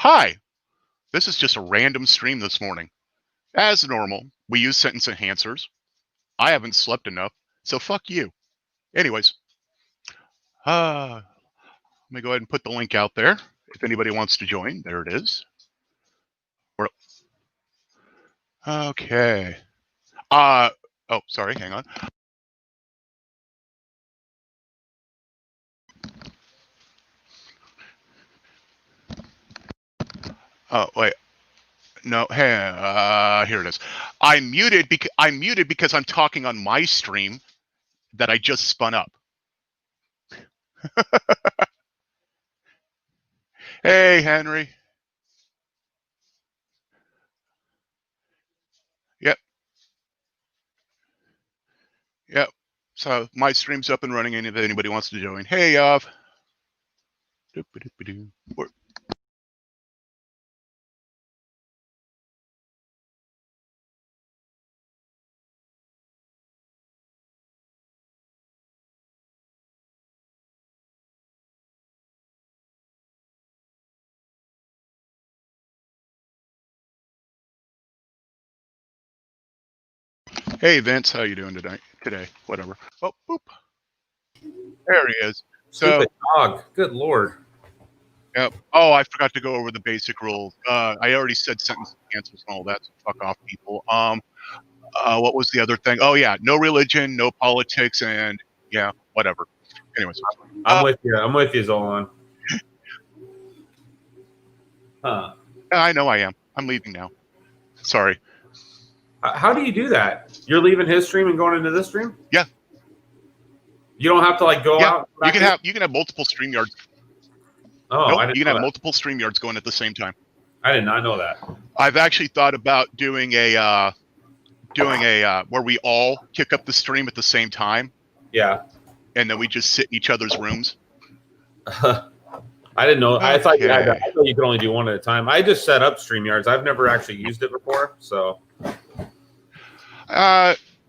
Hi, this is just a random stream this morning. As normal, we use sentence enhancers. I haven't slept enough, so fuck you. Anyways, let me go ahead and put the link out there. If anybody wants to join, there it is. Okay. Oh, sorry, hang on. Oh, wait. No, hey, here it is. I'm muted because I'm talking on my stream that I just spun up. Hey, Henry. Yep. So my stream's up and running, and if anybody wants to join, hey, Hey, Vince, how you doing today? Whatever. Oh, boop. There he is. Stupid dog. Good Lord. Yep. Oh, I forgot to go over the basic rules. I already said sentence answers and all that, so fuck off, people. What was the other thing? Oh, yeah, no religion, no politics, and yeah, whatever. Anyways. I'm with you. I'm with you, Zolan. Huh. I know I am. I'm leaving now. Sorry. How do you do that? You're leaving his stream and going into this stream? Yeah. You don't have to like go out. You can have multiple StreamYards. Oh, nope, you can have multiple StreamYards going at the same time. I did not know that. I've actually thought about doing a where we all kick up the stream at the same time. Yeah. And then we just sit in each other's rooms. I didn't know. Okay. I thought you could only do one at a time. I just set up StreamYards. I've never actually used it before, so.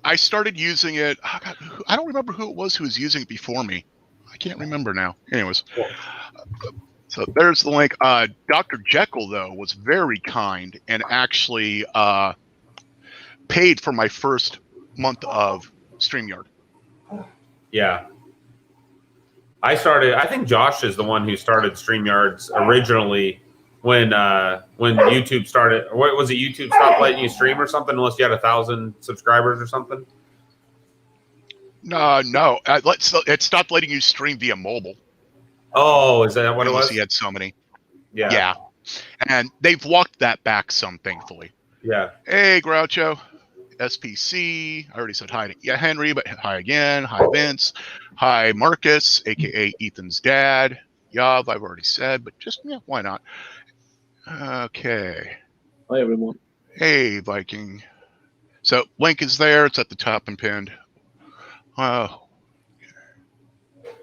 I started using it. Oh God, I don't remember who it was who was using it before me. I can't remember now. Anyways, so there's the link. Dr. Jekyll, though, was very kind and actually paid for my first month of StreamYard. Yeah. I think Josh is the one who started StreamYards originally when YouTube started. What was it? YouTube stopped letting you stream or something unless you had 1,000 subscribers or something. No. It stopped letting you stream via mobile. Oh, is that what it was? He had so many. Yeah. Yeah. And they've walked that back some, thankfully. Yeah. Hey, Groucho. SPC. I already said hi to Henry, but hi again. Hi, Vince. Hi, Marcus, a.k.a. Ethan's dad. Yav, I've already said, but just, yeah, why not? Okay. Hi, everyone. Hey, Viking. So, link is there. It's at the top and pinned. Of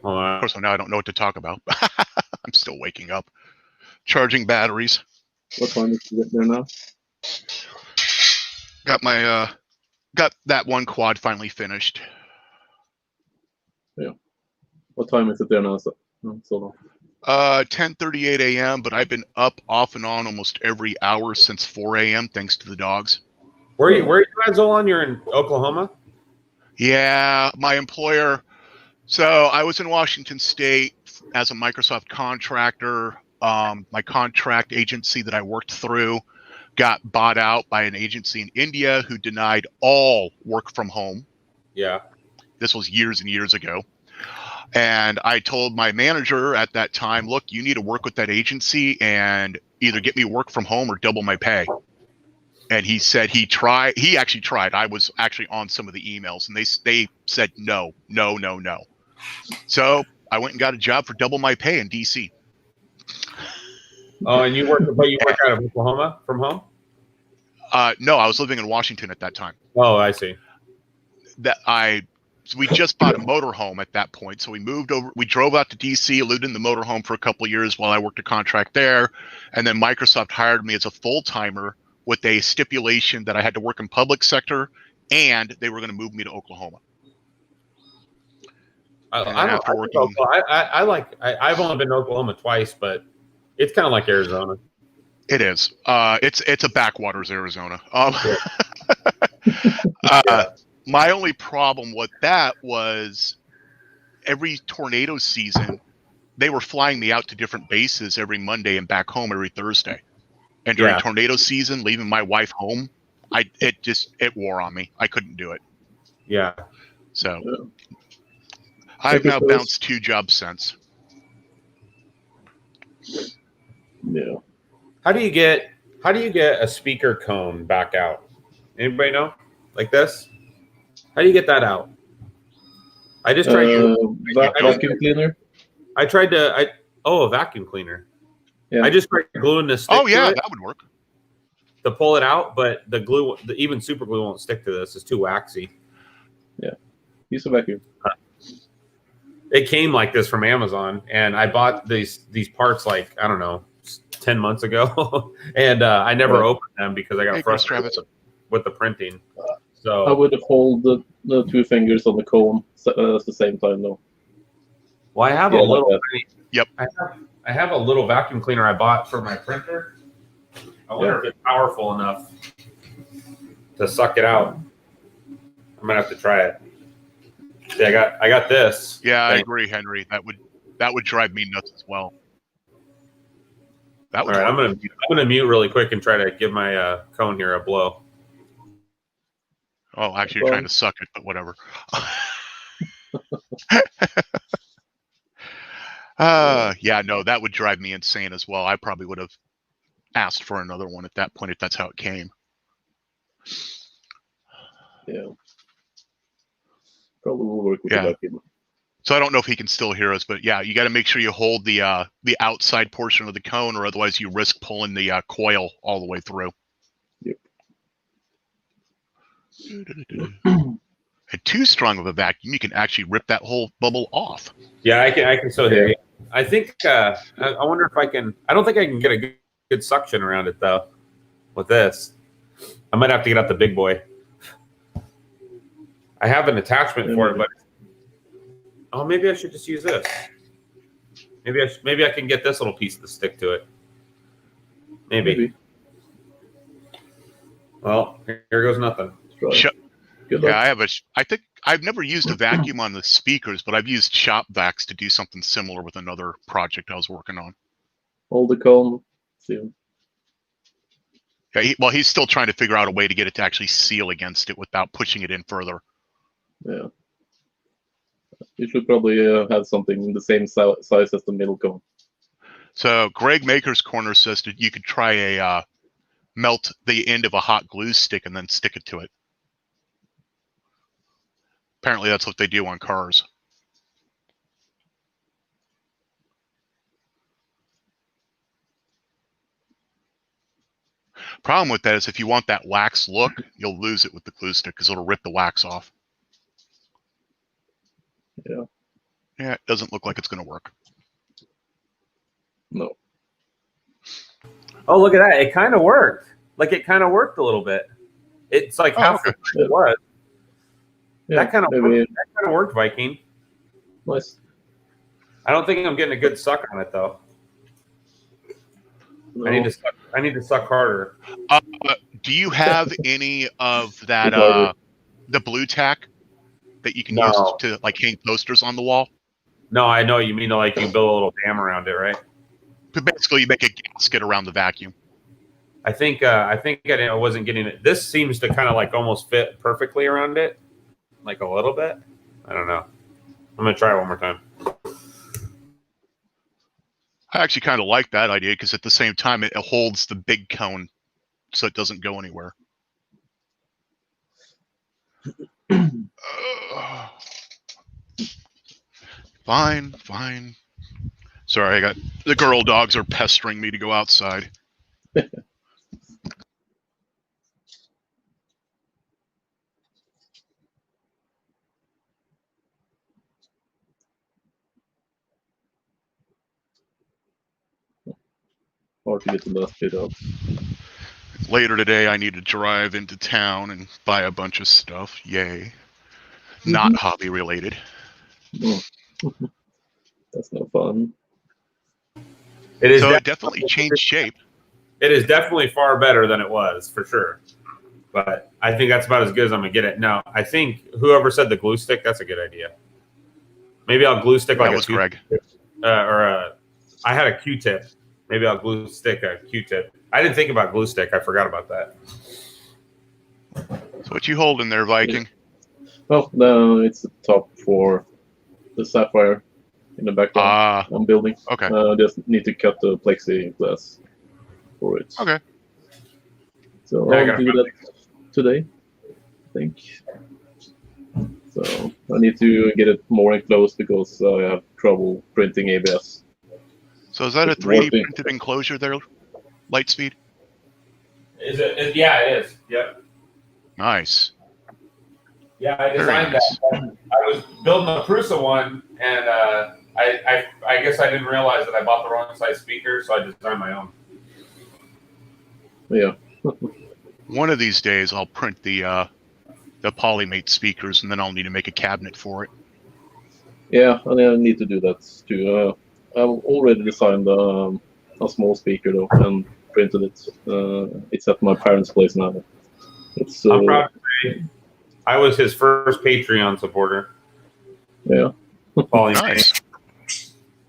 course, now I don't know what to talk about. I'm still waking up. Charging batteries. What time is it there now? Got my, got that one quad finally finished. Yeah. What time is it there now? So long. 10:38 a.m., but I've been up off and on almost every hour since 4 a.m. thanks to the dogs. Where are you at, Zolan? You're in Oklahoma? Yeah, my employer. So I was in Washington State as a Microsoft contractor. My contract agency that I worked through got bought out by an agency in India who denied all work from home. Yeah. This was years and years ago. And I told my manager at that time, look, you need to work with that agency and either get me work from home or double my pay. And he said he actually tried. I was actually on some of the emails and they said no. So I went and got a job for double my pay in DC. Oh, and you work out of Oklahoma from home? No, I was living in Washington at that time. Oh, I see. We just bought a motorhome at that point. So we moved over, we drove out to DC, lived in the motorhome for a couple of years while I worked a contract there. And then Microsoft hired me as a full-timer with a stipulation that I had to work in public sector and they were going to move me to Oklahoma. I've only been to Oklahoma twice, but it's kind of like Arizona. It is. It's a backwaters Arizona. Yeah. My only problem with that was every tornado season, they were flying me out to different bases every Monday and back home every Thursday. And during Yeah. tornado season, leaving my wife home, it wore on me. I couldn't do it. Yeah. So Yeah. I've now suppose- bounced 2 jobs since. Yeah. How do you get a speaker cone back out? Anybody know? Like this? How do you get that out? I just tried. Vacuum cleaner. I tried to. A vacuum cleaner. Yeah. I just tried gluing the stick Oh yeah, to it that would work. to pull it out, but the glue, even super glue, won't stick to this. It's too waxy. Use a vacuum. It came like this from Amazon, and I bought these parts like, I don't know, 10 months ago, and I never Right. opened them because I got Hey, Chris frustrated Travis. with the printing. I So would hold the 2 fingers on the cone at the same time, though. well, I have Yeah, a like little. that. Yep. I have a little vacuum cleaner I bought for my printer. I wonder if it's powerful enough to suck it out. I'm gonna have to try it. See, I got this. Yeah, I thing. agree, Henry. That would drive me nuts as well. That All would right, work. I'm gonna mute really quick and try to give my cone here a blow. Oh, actually, you're trying to suck it, but whatever. Yeah, no, that would drive me insane as well. I probably would have asked for another one at that point if that's how it came. Yeah. Probably will work with Yeah. the vacuum. So I don't know if he can still hear us, but yeah, you got to make sure you hold the outside portion of the cone, or otherwise you risk pulling the coil all the way through. Yep. And too strong of a vacuum, you can actually rip that whole bubble off. Yeah, I can still hear you. I think I wonder if I can. I don't think I can get a good suction around it though. With this, I might have to get out the big boy. I have an attachment for it, but maybe I should just use this. Maybe I can get this little piece to stick to it. Maybe. Well, here goes nothing. Good Yeah, luck. I think I've never used a vacuum on the speakers, but I've used shop vacs to do something similar with another project I was working on. Hold the cone. See. Yeah, he's still trying to figure out a way to get it to actually seal against it without pushing it in further. Yeah. You should probably have something the same size as the middle cone. So Greg Maker's Corner says that you could try a melt the end of a hot glue stick and then stick it to it. Apparently that's what they do on cars. Problem with that is if you want that wax look, you'll lose it with the glue stick because it'll rip the wax off. Yeah. Yeah, it doesn't look like it's going to work. No. Oh, look at that! It kind of worked. Like it kind of worked a little bit. It's like half okay. it was. Yeah, That kind of maybe. worked, Viking. Nice. I don't think I'm getting a good suck on it though. No. I need to suck harder. Do you have any of that the blue tack that you can use to like hang posters on the wall? No, I know you mean like you build a little dam around it, right? But basically, you make a gasket around the vacuum. I think I wasn't getting it. This seems to kind of like almost fit perfectly around it, like a little bit. I don't know. I'm gonna try it one more time. I actually kind of like that idea because at the same time it holds the big cone so it doesn't go anywhere. Fine. Sorry, I got the girl dogs are pestering me to go outside. Hard to get the last bit out. Later today, I need to drive into town and buy a bunch of stuff. Yay. Not hobby related. No. That's no fun. It is. So it definitely changed shape. It is definitely far better than it was, for sure. But I think that's about as good as I'm going to get it. Now, I think whoever said the glue stick, that's a good idea. Maybe I'll glue stick like That was Greg. I had a Q-tip. Maybe I'll glue stick a Q-tip. I didn't think about glue stick. I forgot about that. So what you holding there, Viking? Well, no, it's the top for the sapphire in the background. I'm building. Okay. Just need to cut the plexiglass for it. Okay. So I'll do that today, I think. So I need to get it more enclosed because I have trouble printing ABS. So is that a 3D printed enclosure there, Lightspeed? Is it? Yeah, it is. Yep. Nice. Yeah, I designed that. I was building a Prusa one, and I guess I didn't realize that I bought the wrong size speaker, so I designed my own. Yeah. One of these days, I'll print the Polymate speakers, and then I'll need to make a cabinet for it. Yeah, and I need to do that too. I've already designed a small speaker though, and printed it. It's at my parents' place now. It's. I'm proud to say I was his first Patreon supporter. Yeah. Nice.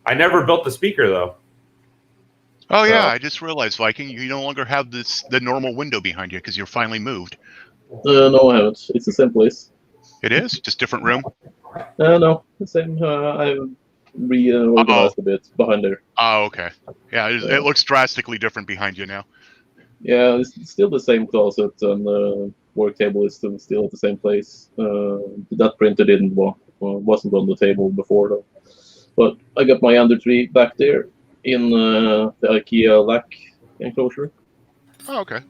I never built the speaker though. Oh yeah, I just realized, Viking, you no longer have the normal window behind you because you're finally moved. No, I haven't. It's the same place. It is? Just different room? No, the same. I reorganized a bit behind there. Oh, okay. Yeah, it looks drastically different behind you now. Yeah, it's still the same closet, and the work table is still at the same place. That printer wasn't on the table before though. But I got my Ender tree back there in the IKEA lac enclosure. Oh, okay.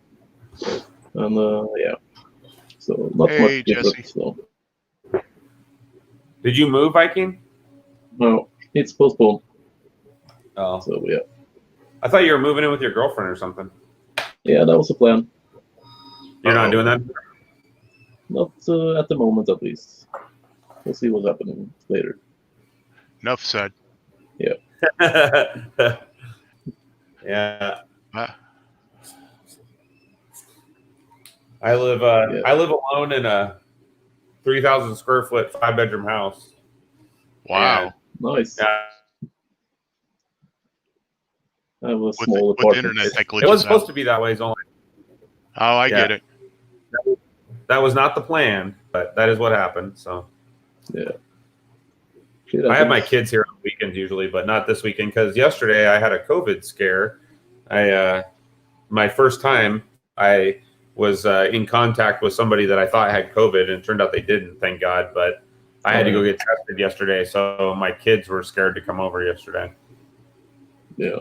And yeah, so not much different. So. Did you move, Viking? No, it's postponed. Oh, so yeah. I thought you were moving in with your girlfriend or something. Yeah, that was the plan. You're not doing that? Not at the moment, at least. We'll see what's happening later. Enough said. Yeah. Yeah. I live alone in a 3,000 square foot 5-bedroom house. Wow. And, nice. Yeah. I have a small apartment. It was supposed to be that way. Only. Oh, I get it. That was not the plan, but that is what happened. So. Yeah. I have my kids here on weekends usually, but not this weekend because yesterday I had a COVID scare. My first time I was in contact with somebody that I thought had COVID, and it turned out they didn't, thank God. But I had to go get tested yesterday, so my kids were scared to come over yesterday. Yeah.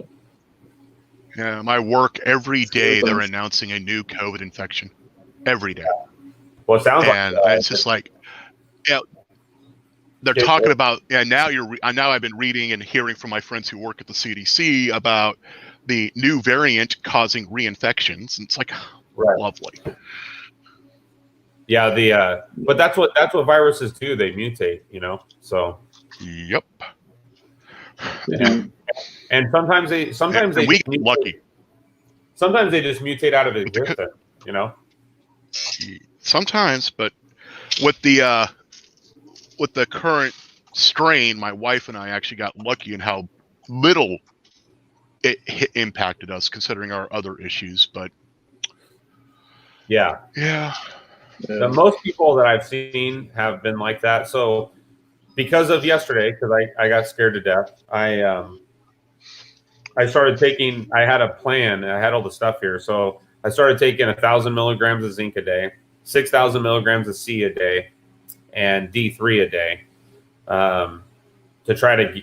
Yeah, my work every day they're announcing a new COVID infection. Every day. Well, it sounds and it's just like, yeah. They're talking about, now I've been reading and hearing from my friends who work at the CDC about the new variant causing reinfections. And it's like, lovely. Yeah, but that's what viruses do. They mutate, So. Yep. And sometimes they get lucky. Sometimes they just mutate out of existence, Sometimes, but with the current strain, my wife and I actually got lucky in how little it impacted us, considering our other issues. But yeah. Most people that I've seen have been like that. So because of yesterday, because I got scared to death, I started taking. I had a plan. I had all the stuff here, so I started taking 1,000 milligrams of zinc a day, 6,000 milligrams of C a day, and D3 a day, to try to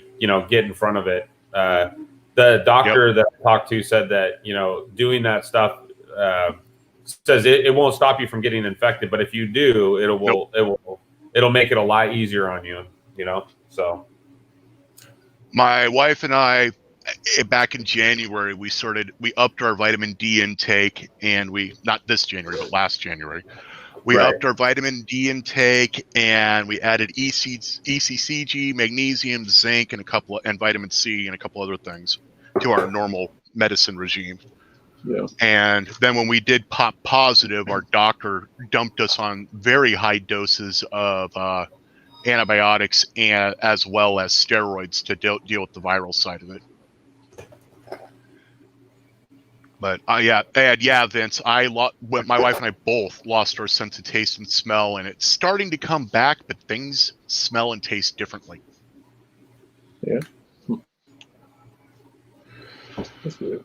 get in front of it. The doctor that I talked to said that doing that stuff says it won't stop you from getting infected, but if you do, it'll make it a lot easier on you. So my wife and I, back in January, we upped our vitamin D intake, and not this January, but last January. We upped our vitamin D intake, and we added ECCG, magnesium, zinc, and vitamin C, and a couple other things to our normal medicine regime. Yeah. And then when we did pop positive, our doctor dumped us on very high doses of antibiotics and as well as steroids to deal with the viral side of it. But Vince, my wife and I both lost our sense of taste and smell, and it's starting to come back, but things smell and taste differently. Yeah. That's weird.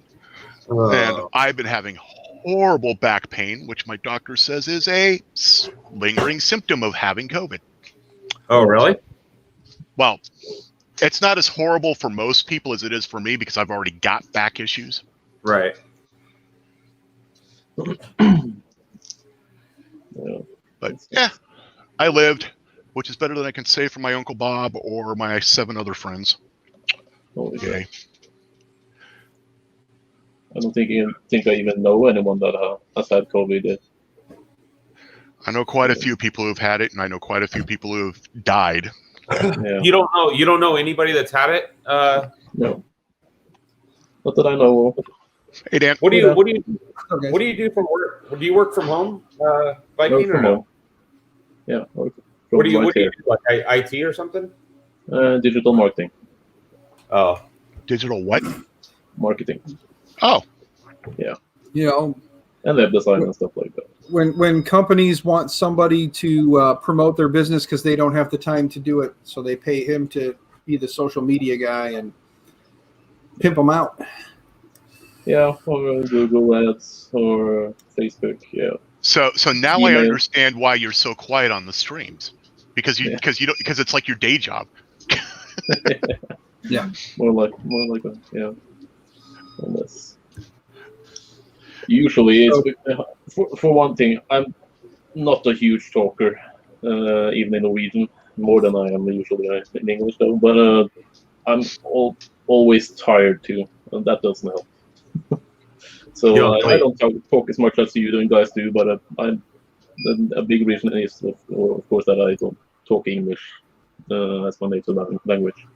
And I've been having horrible back pain, which my doctor says is a lingering symptom of having COVID. Oh, really? Well, it's not as horrible for most people as it is for me because I've already got back issues. Right. Yeah. But yeah, I lived, which is better than I can say for my Uncle Bob or my 7 other friends. Holy Okay. God. I don't think I even know anyone that has had COVID yet. I know quite a few people who've had it, and I know quite a few people who've died. Yeah. You don't know anybody that's had it? No. Not that I know of. Hey Dan, What do you Okay. What do you do for work? Do you work from home, Viking, Work or from no? home. Yeah. Work What do you right do? here. Like IT or something? Digital marketing. Oh, digital what? Marketing. Oh, You know, And web design and stuff like that. when companies want somebody to promote their business because they don't have the time to do it, so they pay him to be the social media guy and pimp them out. Yeah, or Google Ads or Facebook. Yeah. so now Email. I understand why you're so quiet on the streams because you don't because it's like your day job. More like that. Yeah. Unless. Usually, it's, for one thing, I'm not a huge talker, even in Norwegian, more than I am usually in English, though. But I'm always tired too, and that doesn't help. So I don't talk as much as you guys do, but a big reason is, of course, that I don't talk English as my native language.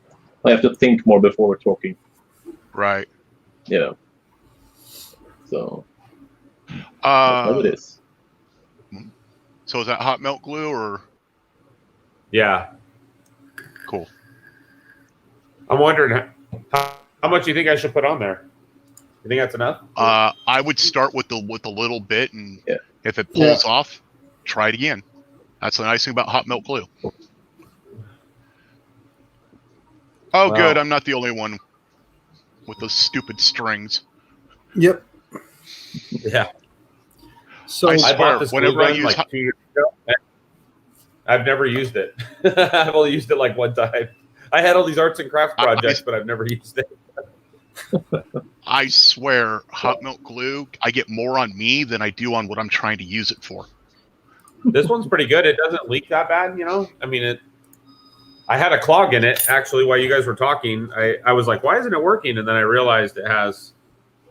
I have to think more before talking. Right. Yeah. So. That's how it is. So is that hot melt glue or? yeah. Cool. I'm wondering how much you think I should put on there. You think that's enough? I would start with a little bit, and if it pulls off, try it again. That's the nice thing about hot melt glue. Oh, good. I'm not the only one with those stupid strings. Yep. Yeah. So I bought this whenever I use like 2 years ago. I've never used it. I've only used it like one time. I had all these arts and crafts projects, but I've never used it. I swear, hot melt glue, I get more on me than I do on what I'm trying to use it for. This one's pretty good. It doesn't leak that bad, you know? I mean, I had a clog in it, actually, while you guys were talking. I was like, why isn't it working? And then I realized it had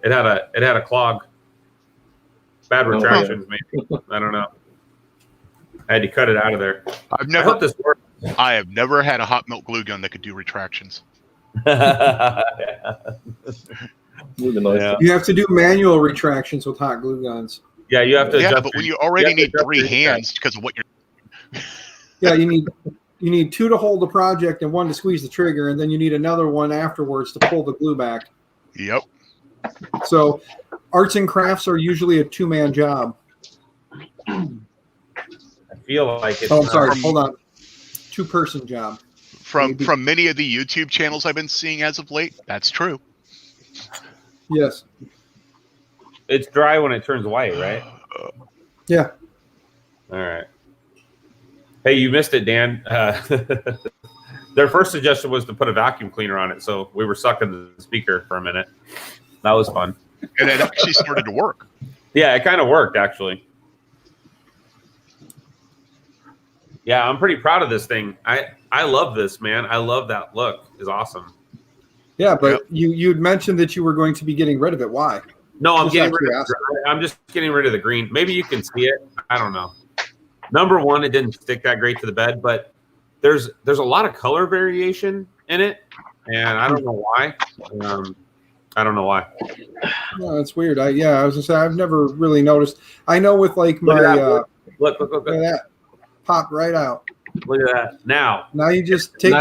a clog. Bad retractions, maybe. I don't know. I had to cut it out of there. I hope this works. I have never had a hot melt glue gun that could do retractions. Really nice. Yeah. you have to do manual retractions with hot glue guns. Yeah, you have to. Yeah, adjust but when your- you already have to need adjust 3 your hands because of what you're. Yeah, you need 2 to hold the project and 1 to squeeze the trigger, and then you need another one afterwards to pull the glue back. Yep. So arts and crafts are usually a 2-man job. I feel like it's. Oh, I'm sorry. Hold on. 2-person job. From many of the YouTube channels I've been seeing as of late, that's true. Yes. It's dry when it turns white, right? Yeah. All right. Hey, you missed it, Dan. Their first suggestion was to put a vacuum cleaner on it, so we were sucking the speaker for a minute. That was fun. And it actually started to work. Yeah, it kind of worked, actually. Yeah, I'm pretty proud of this thing. I love this, man. I love that look. It's awesome. Yeah, but you'd mentioned that you were going to be getting rid of it. Why? No, I'm Just getting out of rid of. I'm just getting rid of the green. Maybe you can see it. I don't know. Number one, it didn't stick that great to the bed, but there's a lot of color variation in it, and I don't know why. I don't know why. No, that's weird. I was gonna say I've never really noticed. I know with like my Look look at that, popped right out. Look at that. Now you just take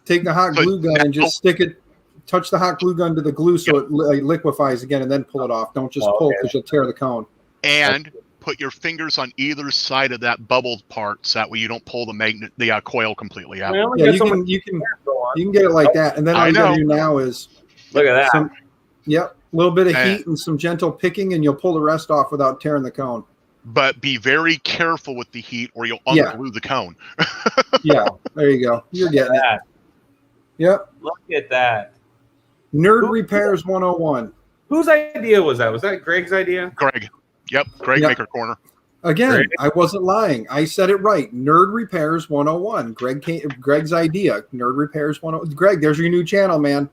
take the hot glue gun and just stick it, touch the hot glue gun to the glue so it liquefies again, and then pull it off. Don't just pull because you'll tear the cone. And put your fingers on either side of that bubbled part, so that way you don't pull the coil completely out. Yeah, you can get it like that, and then all you gotta do now is look at that. A little bit of heat and some gentle picking, and you'll pull the rest off without tearing the cone. But be very careful with the heat, or you'll unglue the cone. Yeah, there you go. You're getting it. Yep. Look at that. Nerd Repairs 101. Whose idea was that? Was that Greg's idea? Greg. Yep. Greg Maker Corner. Again, Greg. I wasn't lying. I said it right. Nerd Repairs 101. Greg's idea. Nerd Repairs 101. Greg, there's your new channel, man.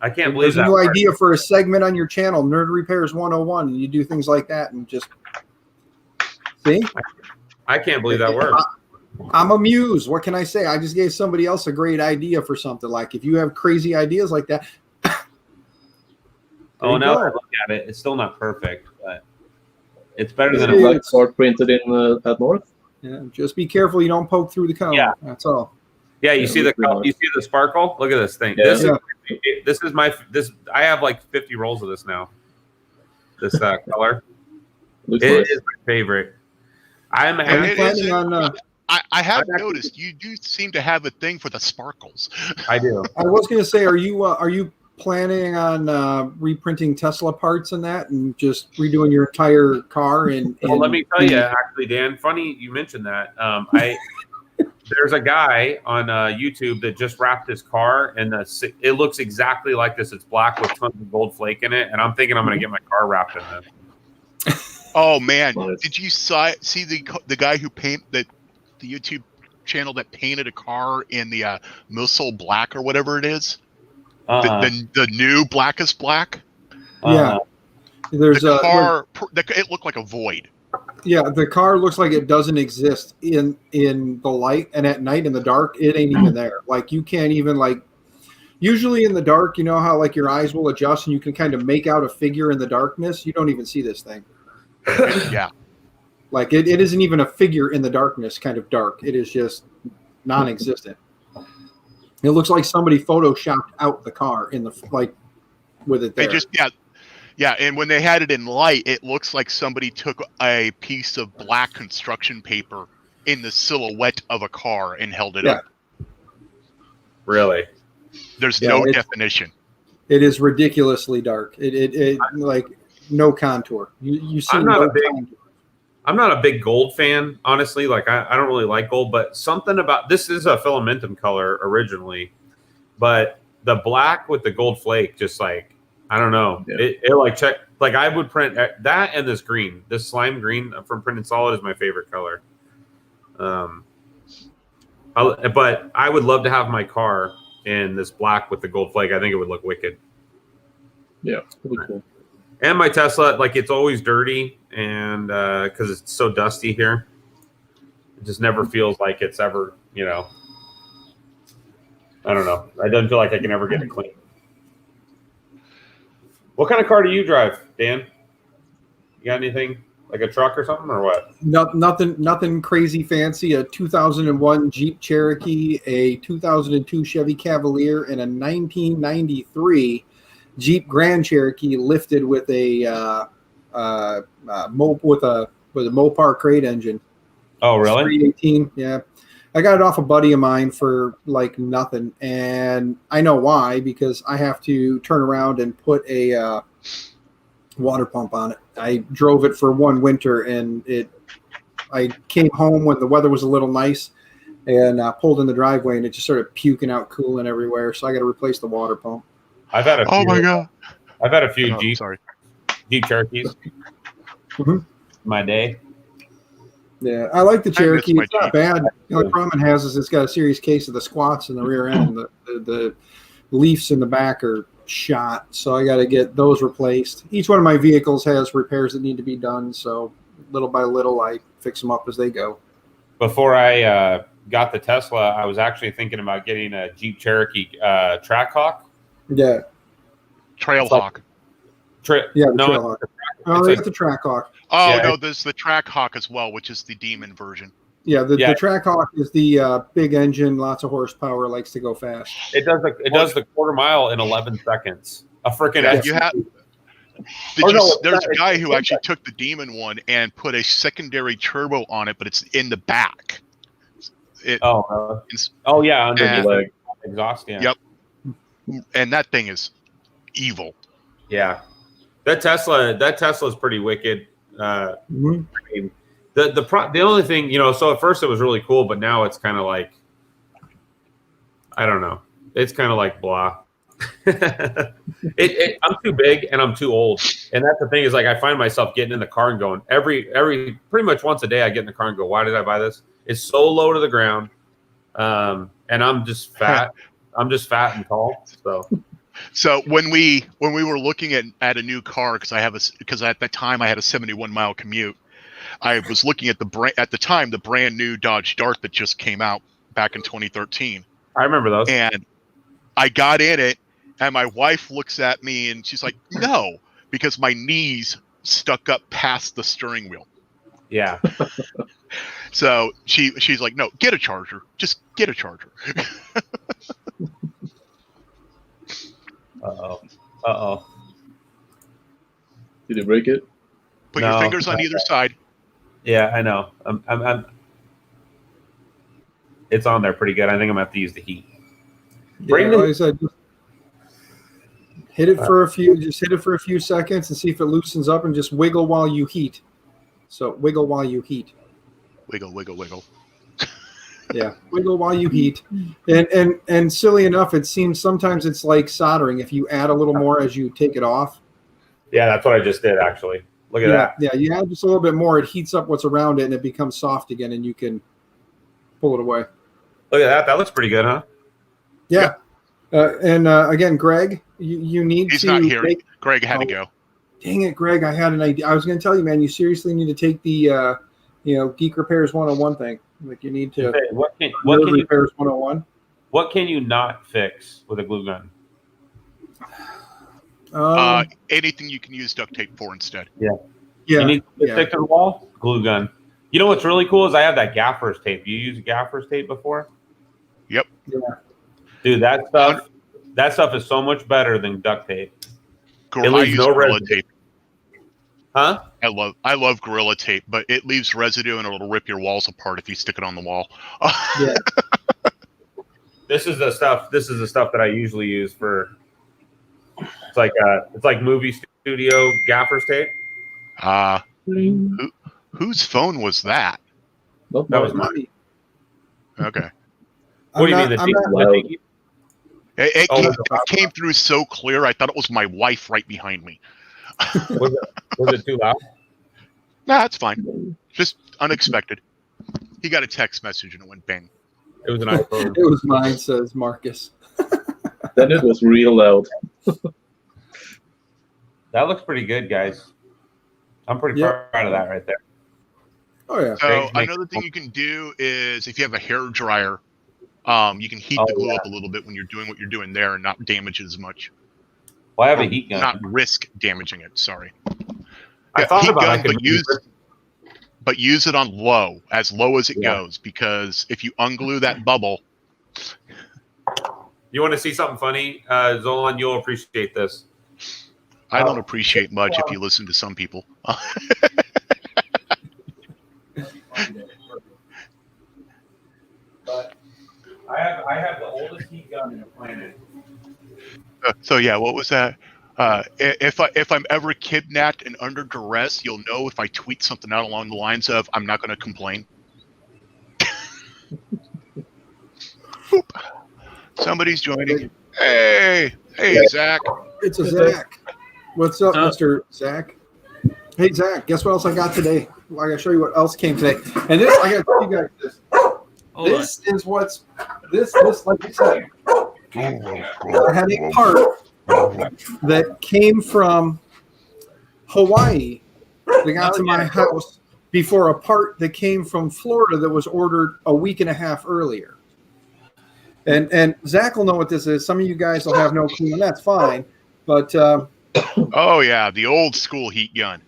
I can't believe there's a new idea for a segment on your channel, Nerd Repairs 101, and you do things like that and just see. I can't believe that worked. I'm amused. What can I say? I just gave somebody else a great idea for something. Like if you have crazy ideas like that. Oh, now I look at it. It's still not perfect, but it's better than it was. Sword printed in at North. Yeah, just be careful you don't poke through the cone. Yeah, that's all. Yeah, you see you see the sparkle? Look at this thing. Yeah. This is I have like 50 rolls of this now. This color. It is my favorite. I'm planning on. I have noticed you do seem to have a thing for the sparkles. I do. I was going to say, are you planning on reprinting Tesla parts and that, and just redoing your entire car? Well, let me tell you, actually, Dan. Funny you mentioned that. There's a guy on YouTube that just wrapped his car, and it looks exactly like this. It's black with tons of gold flake in it, and I'm thinking I'm going to get my car wrapped in this. Oh man, did you see the guy who the YouTube channel that painted a car in the Missile Black or whatever it is? The new Blackest Black. Yeah, there's the car. It looked like a void. Yeah, the car looks like it doesn't exist in the light, and at night in the dark, it ain't even there. Like you can't even usually in the dark, you know how like your eyes will adjust and you can kind of make out a figure in the darkness. You don't even see this thing. Yeah. Like it isn't even a figure in the darkness, kind of dark. It is just non-existent. It looks like somebody photoshopped out the car in the with it there. They just yeah, and when they had it in light, it looks like somebody took a piece of black construction paper in the silhouette of a car and held it up. Really? There's no definition. It is ridiculously dark. It like no contour. You see. I'm not a big gold fan, honestly. Like I don't really like gold, but something about this is a filamentum color originally, but the black with the gold flake, just like I don't know, it I would print that and this green, this slime green from Printed Solid is my favorite color. But I would love to have my car in this black with the gold flake. I think it would look wicked. Yeah, pretty cool. And my Tesla, like it's always dirty, and because it's so dusty here, it just never feels like it's ever, I don't know. I don't feel like I can ever get it clean. What kind of car do you drive, Dan? You got anything like a truck or something, or what? Nothing crazy fancy. A 2001 Jeep Cherokee, a 2002 Chevy Cavalier, and a 1993 Jeep Grand Cherokee lifted with a Mopar crate engine. Oh, really? 318. Yeah, I got it off a buddy of mine for like nothing, and I know why, because I have to turn around and put a water pump on it. I drove it for one winter, and I came home when the weather was a little nice, and pulled in the driveway, and it just started puking out coolant everywhere. So I got to replace the water pump. I've had a few. Oh my god! I've had a few Jeep Cherokees. Mm-hmm. My day. Yeah, I like the Cherokee. It's not bad. The only problem it has is it's got a serious case of the squats in the rear end. The leafs in the back are shot, so I got to get those replaced. Each one of my vehicles has repairs that need to be done, so little by little I fix them up as they go. Before I got the Tesla, I was actually thinking about getting a Jeep Cherokee Trackhawk. Yeah. Trailhawk. Yeah, the no, Trailhawk. Oh, they got the Trackhawk. Oh Yeah, no, there's the Trackhawk as well, which is the demon version. Yeah, the Yeah. Trackhawk is the big engine, lots of horsepower, likes to go fast. it does the quarter mile in 11 seconds. A freaking Yeah, SUV. you have. There's a guy who actually took the demon one and put a secondary turbo on it, but it's in the back. Oh yeah, under And- the leg exhaust. Yeah. Yep. And that thing is evil. Yeah. That Tesla is pretty wicked. I mean, the only thing, so at first it was really cool, but now it's kind of like, I don't know. It's kind of like blah. I'm too big and I'm too old, and that's the thing is like I find myself getting in the car and going every pretty much once a day I get in the car and go, why did I buy this? It's so low to the ground, and I'm just fat. I'm just fat and tall. So when we were looking at a new car, because at that time I had a 71-mile commute, I was looking at the brand new Dodge Dart that just came out back in 2013. I remember those. And I got in it, and my wife looks at me and she's like, "No," because my knees stuck up past the steering wheel. Yeah. So she's like, "No, get a Charger. Just get a Charger." Uh-oh. Did you break it? Put your fingers on either side. Yeah, I know. I'm it's on there pretty good. I think I'm gonna have to use the heat. Yeah, like I said, just hit it for a few seconds and see if it loosens up, and just wiggle while you heat. So wiggle while you heat. Wiggle, wiggle, wiggle. Yeah, wiggle while you heat. And silly enough, it seems sometimes it's like soldering. If you add a little more as you take it off. Yeah, that's what I just did actually. Look at that. Yeah, you add just a little bit more, it heats up what's around it and it becomes soft again and you can pull it away. Look at that. That looks pretty good, huh? Yeah. Again, Greg, you need He's to not here. Greg had to go. Dang it, Greg, I had an idea. I was going to tell you, man, you seriously need to take the Geek Repairs 101 thing. Like you need to what can Repairs 101. What can you not fix with a glue gun? Anything you can use duct tape for instead. Yeah. You need to stick to the wall? Glue gun. You know what's really cool is I have that gaffer's tape. You used gaffer's tape before? Yep. Yeah. Dude, that stuff is so much better than duct tape. I use Gorilla tape. Huh? I love Gorilla tape, but it leaves residue and it'll rip your walls apart if you stick it on the wall. Yeah. This is the stuff that I usually use for. It's like movie studio gaffer's tape. Whose phone was that? Not That was mine. mine. Okay. What do you mean? It came through so clear. I thought it was my wife right behind me. Was it too loud? Nah, it's fine. Just unexpected. He got a text message and it went bang. It was an iPhone. It was mine, says Marcus. Then it was real loud. That looks pretty good, guys. I'm pretty proud of that right there. Oh yeah. So another thing you can do is if you have a hair dryer, you can heat the glue up a little bit when you're doing what you're doing there and not damage it as much. Well, I have a heat gun. Not risk damaging it. Sorry. I thought heat about gun, but use it on low as it goes, because if you unglue that bubble. You want to see something funny, Zolan? You'll appreciate this. I don't appreciate much if you listen to some people. But I have the oldest heat gun in the planet. So yeah, what was that? If I'm ever kidnapped and under duress, you'll know if I tweet something out along the lines of "I'm not going to complain." Somebody's joining. Hey, Zach. It's a Zach. What's up, Mr. Zach? Hey, Zach. Guess what else I got today? Well, I got to show you what else came today. And this, I got to tell you guys this. This is what's this like you said. I had a part that came from Hawaii that got to my house before a part that came from Florida that was ordered a week and a half earlier. And Zach will know what this is. Some of you guys will have no clue, and that's fine. But Oh yeah, the old school heat gun.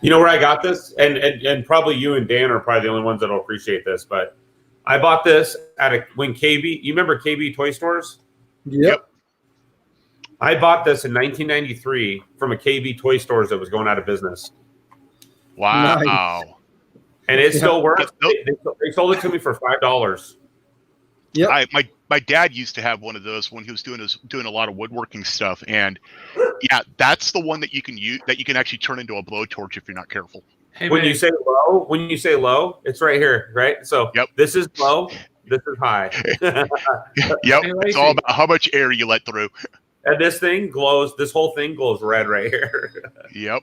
You know where I got this? And probably you and Dan are probably the only ones that'll appreciate this, but I bought this when KB, you remember KB Toy Stores? yep. I bought this in 1993 from a KB Toy Stores that was going out of business. Wow. Nice. And it Yeah. still works. Nope. They sold it to me for $5. Yep. My dad used to have one of those when he was doing a lot of woodworking stuff, and yeah, that's the one that you can use that you can actually turn into a blowtorch if you're not careful. Hey, When man. you say low, it's right here, right? So Yep. This is low, this is high. Yep, Hey, it's all about how much air you let through. And this thing glows, this whole thing glows red right here. Yep.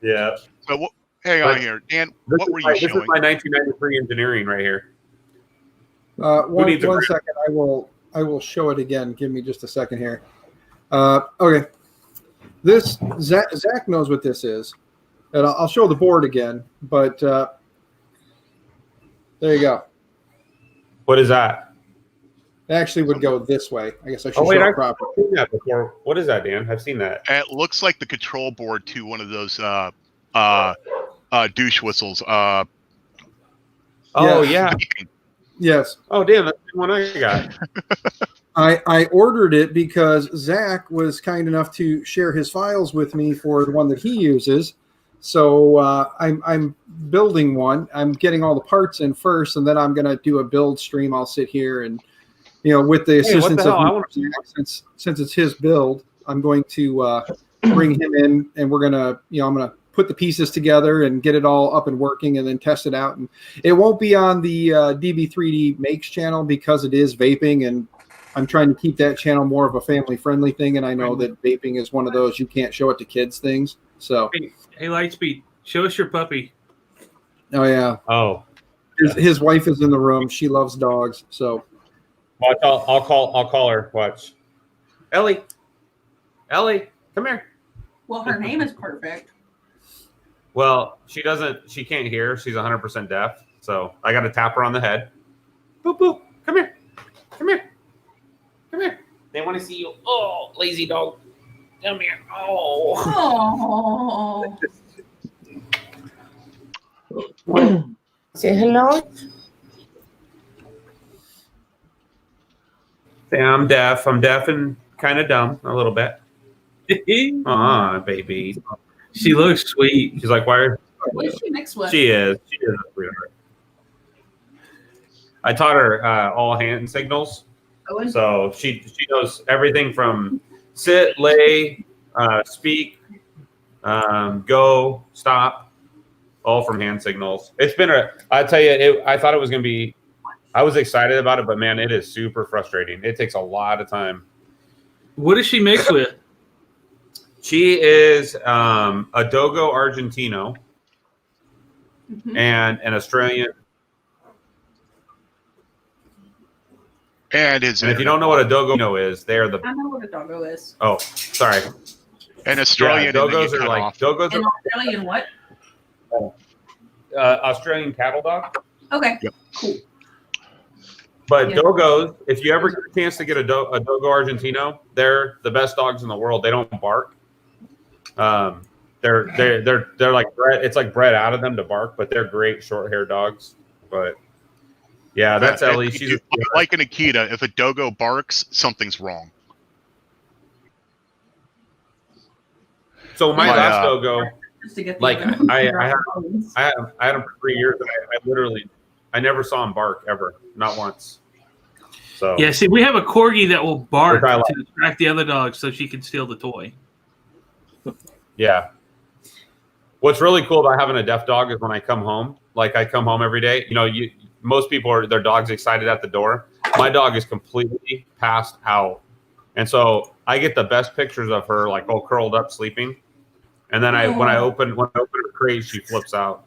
Yeah. So hang on here, Dan. What were you This is showing? my 1993 engineering right here. One needs a grip? second. I will show it again. Give me just a second here. Okay. This Zach knows what this is, and I'll show the board again. But there you go. What is that? It actually would go this way. I guess I should Oh wait, show it I've properly. seen that before. What is that, Dan? I've seen that. It looks like the control board to one of those douche whistles. Oh Yeah. yeah. Yes. Oh damn, that's the one I got. I ordered it because Zach was kind enough to share his files with me for the one that he uses. So I'm building one. I'm getting all the parts in first, and then I'm going to do a build stream. I'll sit here and, with the assistance hell? I of wanna- Zach, since it's his build, I'm going to bring him in, and we're going to, I'm going to put the pieces together and get it all up and working, and then test it out. And it won't be on the DB3D Makes channel because it is vaping, and I'm trying to keep that channel more of a family-friendly thing. And I know that vaping is one of those you can't show it to kids things. So, Hey, Lightspeed, show us your puppy. oh yeah, Oh. his wife is in the room. She loves dogs. So, Watch, I'll call her. Watch. Ellie, come here. Well, her name is perfect. Well, she can't hear. She's 100% deaf. So I got to tap her on the head. Boop, boop. Come here. Come here. Come here. They want to see you. Oh, lazy dog. Come here. Oh. Oh. Say hello. Say, I'm deaf. I'm deaf and kind of dumb a little bit. Baby. She looks sweet. She's like, why are What is she mixed with? She is a sweetheart. I taught her all hand signals. Oh, and So she knows everything from sit, lay, speak, go, stop, all from hand signals. It's been I tell you, I thought it was going to be, I was excited about it, but man, it is super frustrating. It takes a lot of time. What does she mix with? She is a Dogo Argentino Mhm. and an Australian. And And if you don't know what a Dogo is, they're the, I know what a doggo is. oh, sorry. an Australian, Yeah, and then you Dogos are cut like, off. Dogos An Australian what? are Australian cattle dog. Okay. Cool. But Yeah. Dogos, if you ever get a chance to get a Dogo Argentino, they're the best dogs in the world. They don't bark. They're like bred. It's like bred out of them to bark, but they're great short hair dogs. But yeah, that's Ellie. She's Like an Akita. If a dogo barks, something's wrong. so my Yeah. last Dogo. Just to get Like, the I had him for 3 years, and I never saw him bark ever, not once. So Yeah, see, we have a corgi that will bark Which I like. to distract the other dogs so she can steal the toy. yeah. What's really cool about having a deaf dog is when I come home, like I come home every day, most people are their dog's excited at the door. My dog is completely passed out. And so I get the best pictures of her like all curled up sleeping. And then when I open her crate, she flips out.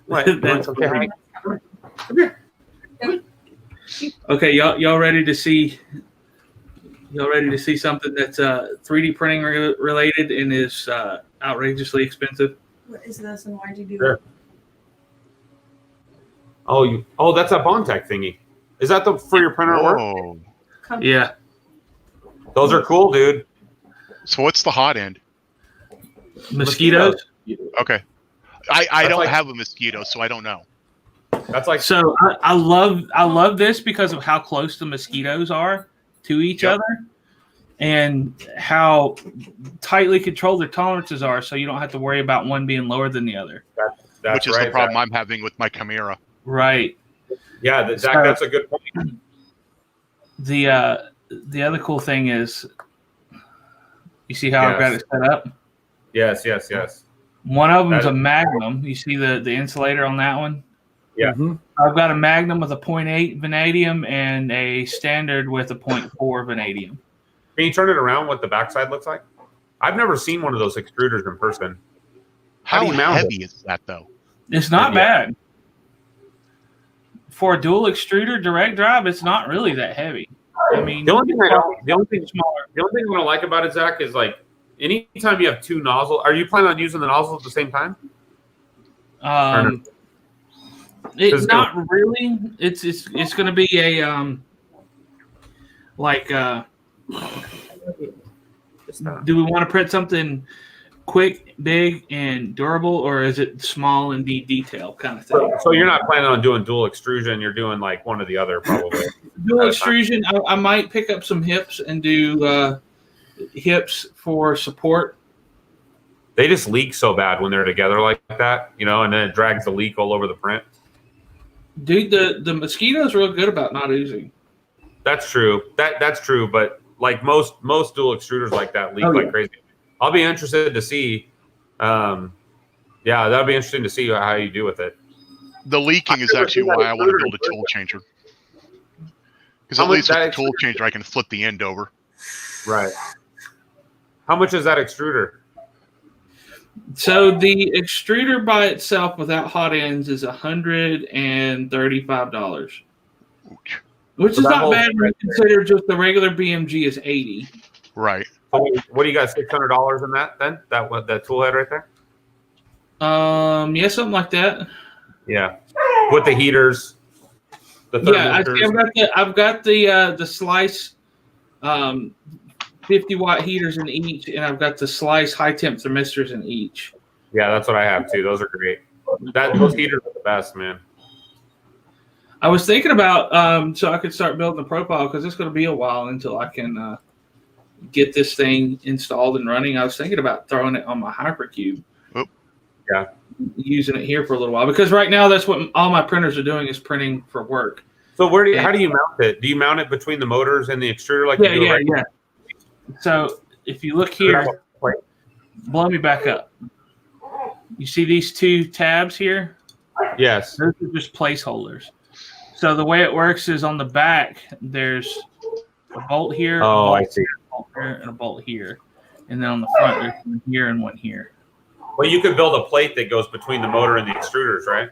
What? That's Okay, funny. honey. Come here. Okay, y'all ready to see? Y'all ready to see something that's 3D printing related and is outrageously expensive? What is this and why'd you do Sure. Oh, that's a Bondtech thingy. Is that for your printer work? Whoa. that? Yeah. Those are cool, dude. So what's the hot end? Mosquitoes. Okay. I don't like- have a mosquito, so I don't know. That's like So I love this because of how close the mosquitoes are to each Yep. other, and how tightly controlled their tolerances are. So you don't have to worry about one being lower than the other. that's Which is right, the problem Zach. I'm having with my Chimera. Right. Yeah, Zach, So- that's a good point. The other cool thing is, you see how I've got Yes. it set up. Yes. One of them's That a Magnum. You see the insulator on that one? Yeah. Mhm. I've got a Magnum with a 0.8 vanadium and a standard with a 0.4 vanadium. Can you turn it around? What the backside looks like? I've never seen one of those extruders in person. How How do you mount heavy is that, though? It's not Yeah. bad. For a dual extruder direct drive, it's not really that heavy. I mean, The only thing I don't smaller. like about it, Zach, is like anytime you have two nozzles. Are you planning on using the nozzle at the same time? It's not really. It's going to be a do we want to print something quick, big, and durable, or is it small and be detail kind of thing? So you're not planning on doing dual extrusion. You're doing like one or the other, probably. Dual extrusion, I might pick up some hips and do hips for support. They just leak so bad when they're together like that, and then it drags the leak all over the print. Dude, the mosquito's real good about not oozing. That's true. That's true. But like most dual extruders like that leak Oh, like yeah. crazy. I'll be interested to see. Yeah, that'll be interesting to see how you do with it. The leaking is actually why I want to build a tool changer. Because at least with the tool changer, I can flip the end over. Right. How much is that extruder? So the extruder by itself without hot ends is $135, Ouch. which So is that not whole- bad when you consider just the regular BMG is $80. Right. So what do you got? $600 in that then? That tool head right there? Yeah, something like that. Yeah. With the heaters, the Yeah, thermistors. I've got the slice 50-watt heaters in each, and I've got the slice high temp thermistors in each. Yeah, that's what I have too. Those are great. Those heaters are the best, man. I was thinking about so I could start building the profile, because it's going to be a while until I can get this thing installed and running. I was thinking about throwing it on my hypercube. Oh. Yeah. Using it here for a little while, because right now that's what all my printers are doing, is printing for work. So how do you mount it? Do you mount it between the motors and the extruder like you do right Yeah. So if you look here, blow me back up. You see these two tabs here? Yes. Those are just placeholders. So the way it works is on the back, there's a bolt here, Oh, I see. a bolt here, and a bolt here. And then on the front, there's one here and one here. Well, you could build a plate that goes between the motor and the extruders, right?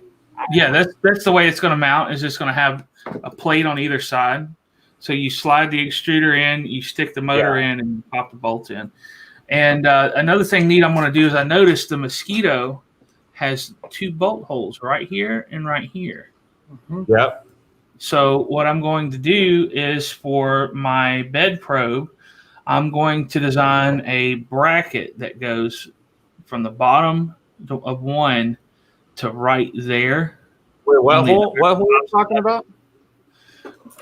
Yeah, that's the way it's going to mount. Is just going to have a plate on either side. So you slide the extruder in, you stick the motor in, and you pop the bolt in. And another thing neat I'm going to do is I noticed the Mosquito has two bolt holes right here and right here. Yep. So what I'm going to do is, for my bed probe, I'm going to design a bracket that goes from the bottom of one to right there. Wait, what hole are you talking about?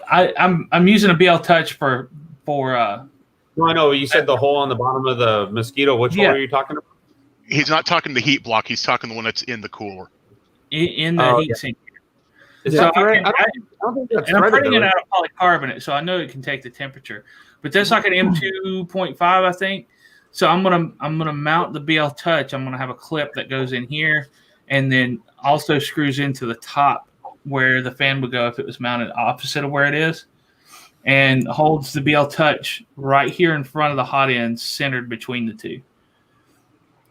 I'm using a BL Touch for No, I know. You said the hole on the bottom of the Mosquito. Which hole are you talking about? He's not talking the heat block. He's talking the one that's in the cooler. in the heat sink. Is So that I right? can- I don't think that's And I'm right. printing it out of polycarbonate, so I know it can take the temperature. But that's like an M2.5, I think. So I'm gonna mount the BL Touch. I'm gonna have a clip that goes in here, and then also screws into the top where the fan would go if it was mounted opposite of where it is, and holds the BL Touch right here in front of the hot end, centered between the two.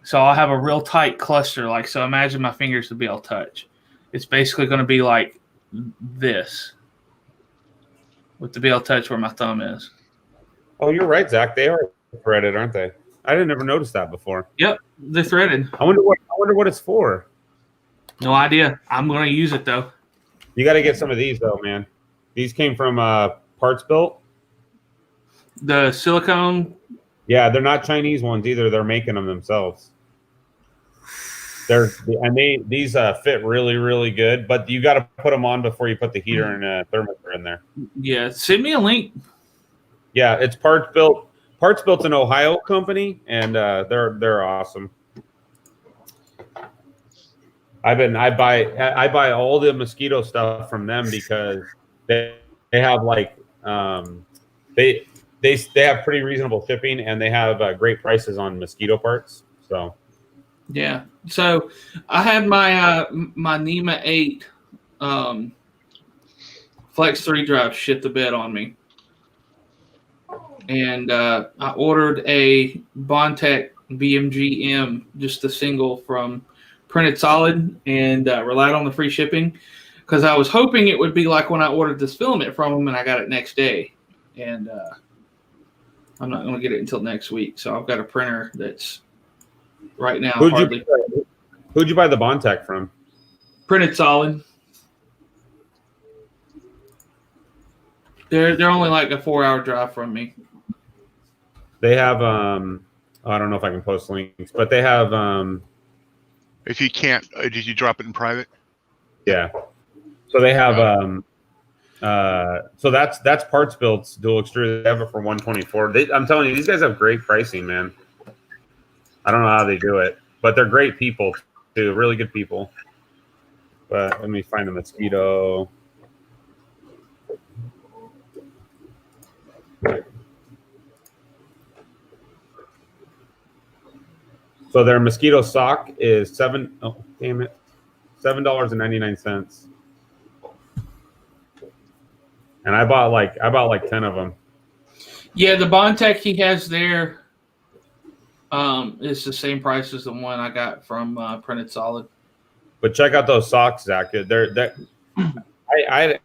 So I'll have a real tight cluster. Like, so imagine my fingers the BL Touch. It's basically going to be like this, with the BL Touch where my thumb is. Oh, you're right, Zach. They are threaded, aren't they? I didn't ever notice that before. Yep, they're threaded. I wonder what it's for. No idea. I'm going to use it though. You got to get some of these though, man. These came from Parts Built. The silicone Yeah, they're not Chinese ones either. They're making them themselves. These fit really, really good, but you got to put them on before you put the heater and thermistor in there. Yeah, send me a link. Yeah, it's Parts Built. Parts Built's an Ohio company, and they're awesome. I buy all the mosquito stuff from them because they have like they have pretty reasonable shipping, and they have great prices on mosquito parts. So Yeah. So I had my my NEMA 8 Flex 3 drive shit the bed on me. And I ordered a Bondtech BMG-M, just a single from Printed Solid, and relied on the free shipping because I was hoping it would be like when I ordered this filament from them and I got it next day. And I'm not going to get it until next week. So I've got a printer that's right now who'd you buy the Bondtech from? Printed Solid. They're only like a 4-hour drive from me. They have I don't know if I can post links, but they have If you can't, did you drop it in private? yeah. So they have so that's Parts Built's dual extruder. They have it for $124. I'm telling you, these guys have great pricing, man. I don't know how they do it, but they're great people too, really good people. But let me find a mosquito. So their mosquito sock is $7.99. And I bought like 10 of them. Yeah, the Bondtech he has there is the same price as the one I got from Printed Solid. But check out those socks, Zach. I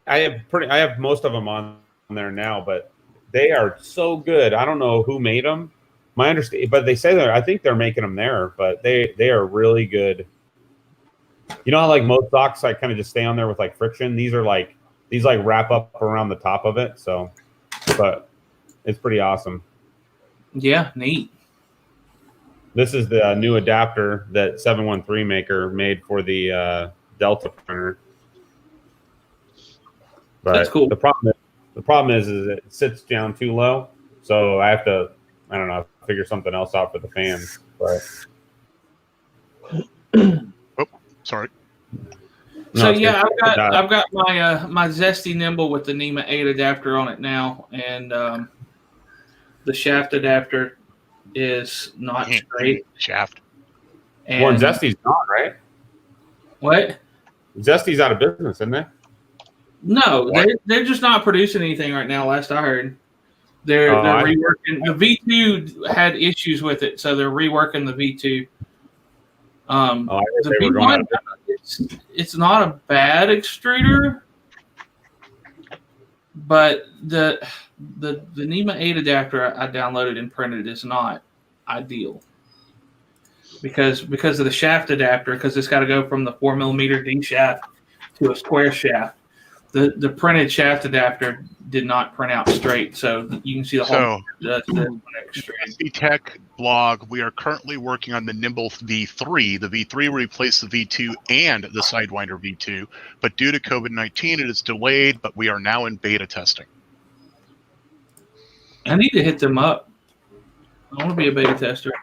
have most of them on there now, but they are so good. I don't know who made them. My understanding, but they say I think they're making them there, but they are really good. You know how like most socks like kind of just stay on there with like friction. These wrap up around the top of it. So, but it's pretty awesome. Yeah, neat. This is the new adapter that 713 maker made for the Delta printer. But that's cool. The problem is it sits down too low, so I have to, I don't know, figure something else out for the fans. But oh, sorry. So yeah, I've got my my Zesty Nimble with the NEMA 8 adapter on it now, and the shaft adapter is not straight. Shaft. And well, Zesty's not, right? What? Zesty's out of business, isn't it? No, they're just not producing anything right now. Last I heard, they're reworking. The V2 had issues with it, so they're reworking the V2. The V1, it's not a bad extruder, but the NEMA 8 adapter I downloaded and printed is not ideal because of the shaft adapter, because it's got to go from the 4mm D shaft to a square shaft. The printed shaft adapter did not print out straight, so you can see the whole. Tech blog. We are currently working on the Nimble V3. The V3 will replace the V2 and the Sidewinder V2, but due to COVID-19, it is delayed. But we are now in beta testing. I need to hit them up. I want to be a beta tester.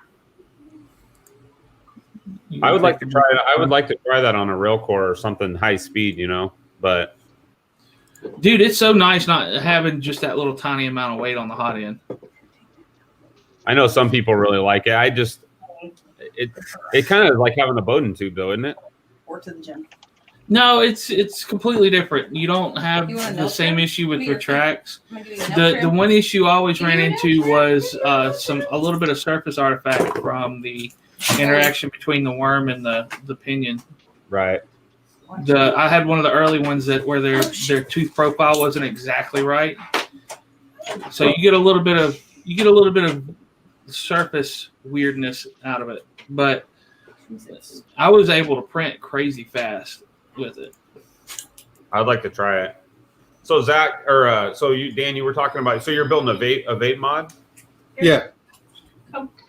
I would like to try it. I would like to try that on a Railcore or something high speed, but. Dude, it's so nice not having just that little tiny amount of weight on the hot end. I know some people really like it. It kind of like having a Bowden tube, though, isn't it? Or to the gym. No, it's completely different. You don't have the same issue with retracts. The one issue I always ran into was a little bit of surface artifact from the interaction between the worm and the pinion. Right. I had one of the early ones where their tooth profile wasn't exactly right, so you get a little bit of surface weirdness out of it. But I was able to print crazy fast with it. I'd like to try it. So Zach, Dan, you were talking about. So you're building a vape mod? Yeah.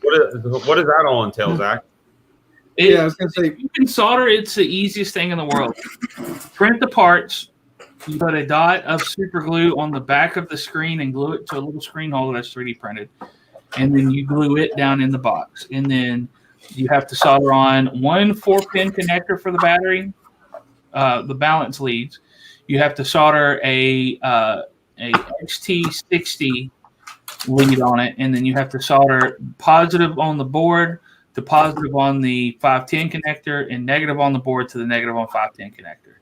What does that all entail, Zach? Yeah, I was gonna say. You can solder. It's the easiest thing in the world. Print the parts. You put a dot of super glue on the back of the screen and glue it to a little screen holder that's 3D printed. And then you glue it down in the box. And then you have to solder on one 4-pin connector for the battery, the balance leads. You have to solder a XT60 lead on it. And then you have to solder positive on the board to positive on the 510 connector and negative on the board to the negative on 510 connector.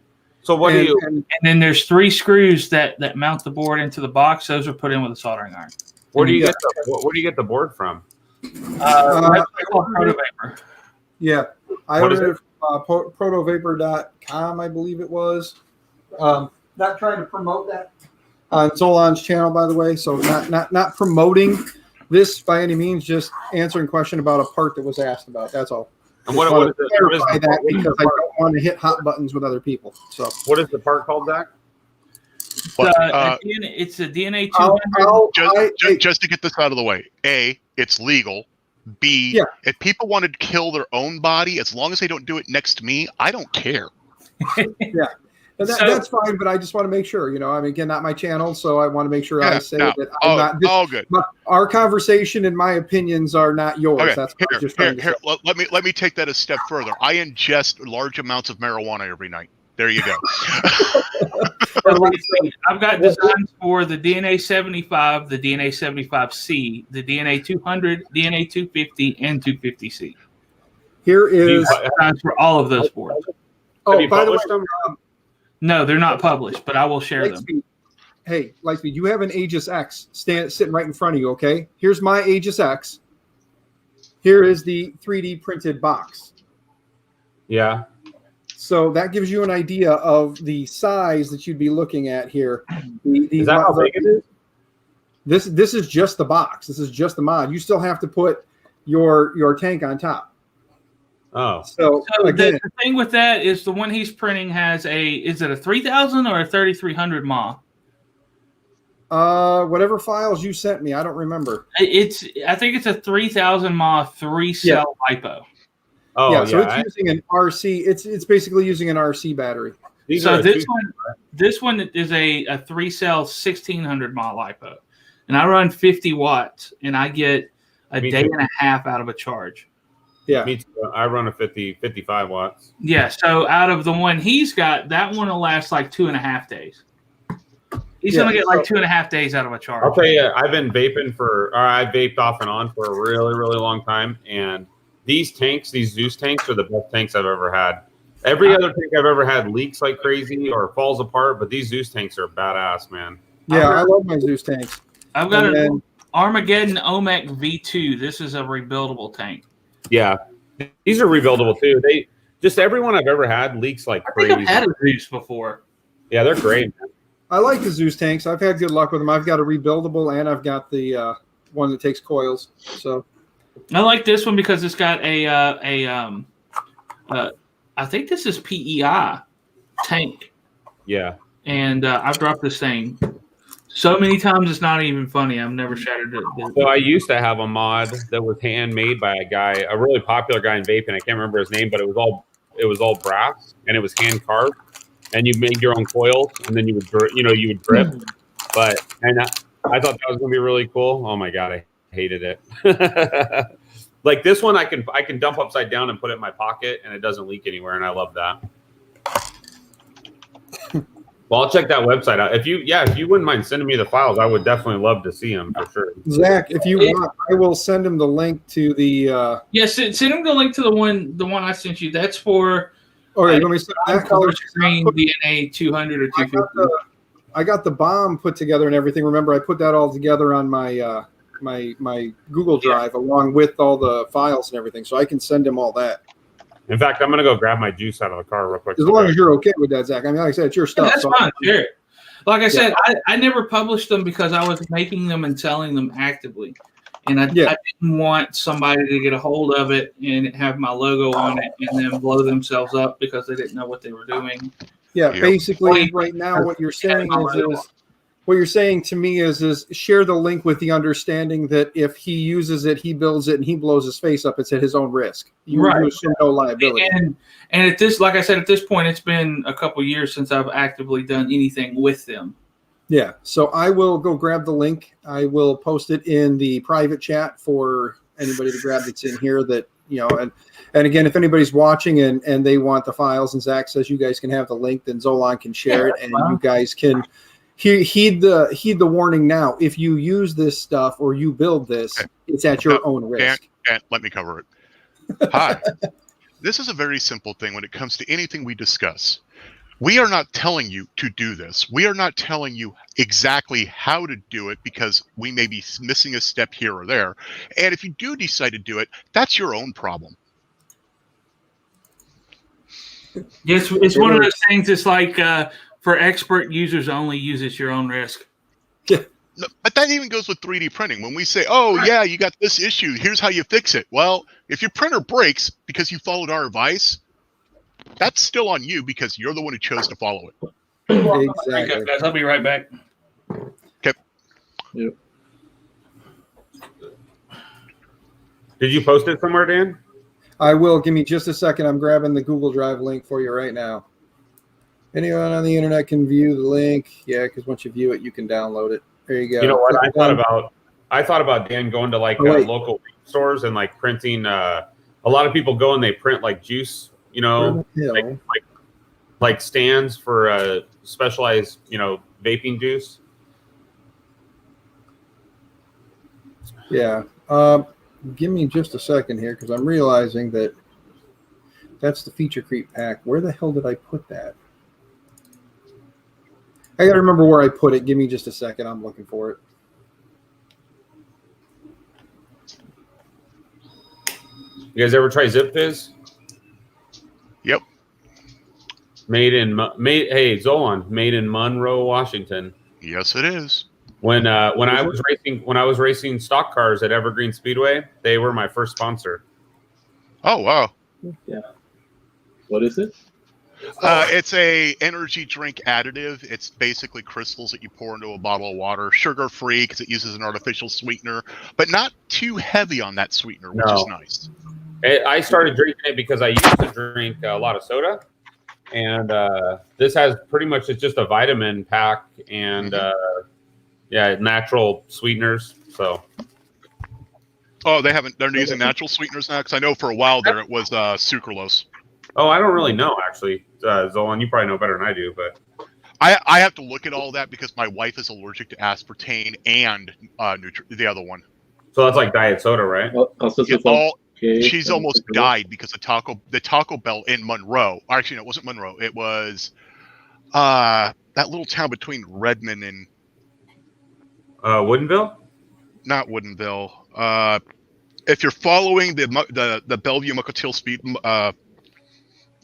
So And then there's 3 screws that mount the board into the box. Those are put in with a soldering iron. Where do you get the board from? Called Protovapor. Yeah, I What is ordered it from protovapor.com, I believe it was. Not trying to promote that on Zolan's channel, by the way. So not promoting this by any means, just answering a question about a part that was asked about. That's all. And what is that because I don't want to hit hot buttons with other people. So what is the part called, Zach? It's a DNA 200. Just to get this out of the way, A, it's legal. B, if people want to kill their own body, as long as they don't do it next to me, I don't care. Yeah. That's fine, but I just want to make sure, I mean, again, not my channel, so I want to make sure I say that I'm not. All good. Our conversation and my opinions are not yours. Okay. That's Here, let me take that a step further. I ingest large amounts of marijuana every night. There you go. I've got designs for the DNA 75, the DNA 75C, the DNA 200, DNA 250, and 250C. Here is designs for all of those boards. Oh, by the way, no, they're not published, but I will share them. Hey, Lightspeed, you have an Aegis X sitting right in front of you, okay? Here's my Aegis X. Here is the 3D printed box. Yeah. So that gives you an idea of the size that you'd be looking at here. Is that how big it is? This is just the box. This is just the mod. You still have to put your tank on top. Oh. So again, the thing with that is the one he's printing has is it a 3000 or a 3300 mAh? Whatever files you sent me, I don't remember. I think it's a 3000 mAh 3-cell LiPo. Oh, yeah. So it's using an RC. It's basically using an RC battery. This one is a 3-cell 1600 mAh LiPo, and I run 50 watts, and I get a day and a half out of a charge. Yeah, me too. I run a 55 watts. Yeah, so out of the one he's got, that one will last like 2.5 days. He's gonna get like 2.5 days out of a charge. I'll tell you, I've been vaping I vaped off and on for a really, really long time, and these Zeus tanks are the best tanks I've ever had. Every other tank I've ever had leaks like crazy or falls apart, but these Zeus tanks are badass, man. Yeah, I love my Zeus tanks. I've got an Armageddon OMEC V2. This is a rebuildable tank. Yeah, these are rebuildable too. Everyone I've ever had leaks like crazy. I think I've had a Zeus before. Yeah, they're great, man. I like the Zeus tanks. I've had good luck with them. I've got a rebuildable and I've got the one that takes coils. So I like this one because it's got I think this is PEI tank. Yeah. And I've dropped this thing so many times it's not even funny. I've never shattered it. So I used to have a mod that was handmade by a really popular guy in vaping. I can't remember his name, but it was all brass and it was hand carved. And you made your own coils, and then you would drip. But I thought that was gonna be really cool. Oh my god, I hated it. Like this one, I can dump upside down and put it in my pocket, and it doesn't leak anywhere, and I love that. Well, I'll check that website out. If you wouldn't mind sending me the files, I would definitely love to see them for sure. Zach, if you want, I will send him the link to the. Send him the link to the one I sent you. That's for. Okay, let me send that. Color screen DNA 200 or 250. I got the bomb put together and everything. Remember, I put that all together on my my Google Drive along with all the files and everything, so I can send him all that. In fact, I'm gonna go grab my juice out of the car real quick. As long as you're okay with that, Zach. I mean, like I said, it's your stuff. Yeah, that's fine. Sure. Like I said, I never published them because I was making them and selling them actively. And I didn't want somebody to get a hold of it and have my logo on it and then blow themselves up because they didn't know what they were doing. Yeah, basically right now what you're saying is what you're saying to me is share the link with the understanding that if he uses it, he builds it, and he blows his face up, it's at his own risk. You assume no liability. And at this, like I said, at this point, it's been a couple years since I've actively done anything with them. Yeah. So I will go grab the link. I will post it in the private chat for anybody to grab that's in here that, and again, if anybody's watching and they want the files and Zach says you guys can have the link, then Zolan can share it and you guys can heed the warning now. If you use this stuff or you build this, it's at your own risk. And let me cover it. Hi. This is a very simple thing when it comes to anything we discuss. We are not telling you to do this. We are not telling you exactly how to do it because we may be missing a step here or there. And if you do decide to do it, that's your own problem. Yes, it's one of those things. It's like for expert users only, use at your own risk. Yeah. No, but that even goes with 3D printing. When we say, oh, yeah, you got this issue, here's how you fix it. Well, if your printer breaks because you followed our advice, that's still on you because you're the one who chose to follow it. Exactly. Okay, guys, I'll be right back. Okay. Yep. Did you post it somewhere, Dan? I will. Give me just a second. I'm grabbing the Google Drive link for you right now. Anyone on the internet can view the link. Yeah, because once you view it, you can download it. There you go. You know what? I thought about Dan going to local stores and like printing. A lot of people go and they print like juice, like stands for specialized, vaping juice. Yeah. Give me just a second here because I'm realizing that that's the feature creep pack. Where the hell did I put that? I got to remember where I put it. Give me just a second. I'm looking for it. You guys ever try Zip Fizz? Yep. Hey Zolan, made in Monroe, Washington. Yes, it is. When I was racing stock cars at Evergreen Speedway, they were my first sponsor. Oh, wow. Yeah. What is it? It's a energy drink additive. It's basically crystals that you pour into a bottle of water, sugar-free because it uses an artificial sweetener, but not too heavy on that sweetener, which is nice. I started drinking it because I used to drink a lot of soda, and this has pretty much it's just a vitamin pack and natural sweeteners. So, they're using natural sweeteners now because I know for a while there it was sucralose. Oh, I don't really know actually, Zolan. You probably know better than I do, but I have to look at all that because my wife is allergic to aspartame and the other one. So that's like diet soda, right? She's almost died because the Taco Bell in Monroe. Actually, no, it wasn't Monroe. It was that little town between Redmond and Woodinville. Not Woodinville. If you're following the Bellevue Mukilteo Speed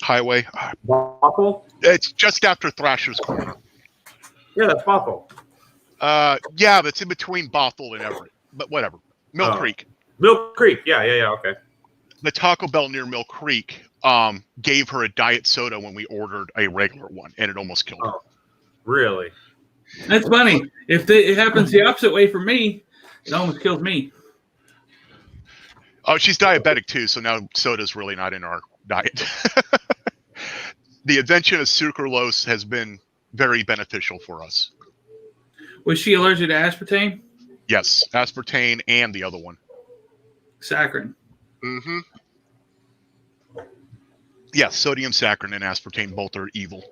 Highway, Bothell. It's just after Thrasher's Corner. Yeah, that's Bothell. Yeah, but it's in between Bothell and Everett. But whatever. Mill Creek. Mill Creek. Yeah. Okay. The Taco Bell near Mill Creek gave her a diet soda when we ordered a regular one, and it almost killed her. Really? That's funny. If it happens the opposite way for me, it almost kills me. Oh, she's diabetic too, so now soda's really not in our diet. The invention of sucralose has been very beneficial for us. Was she allergic to aspartame? Yes, aspartame and the other one. Saccharin. Mm-hmm. Yes, sodium saccharin and aspartame both are evil.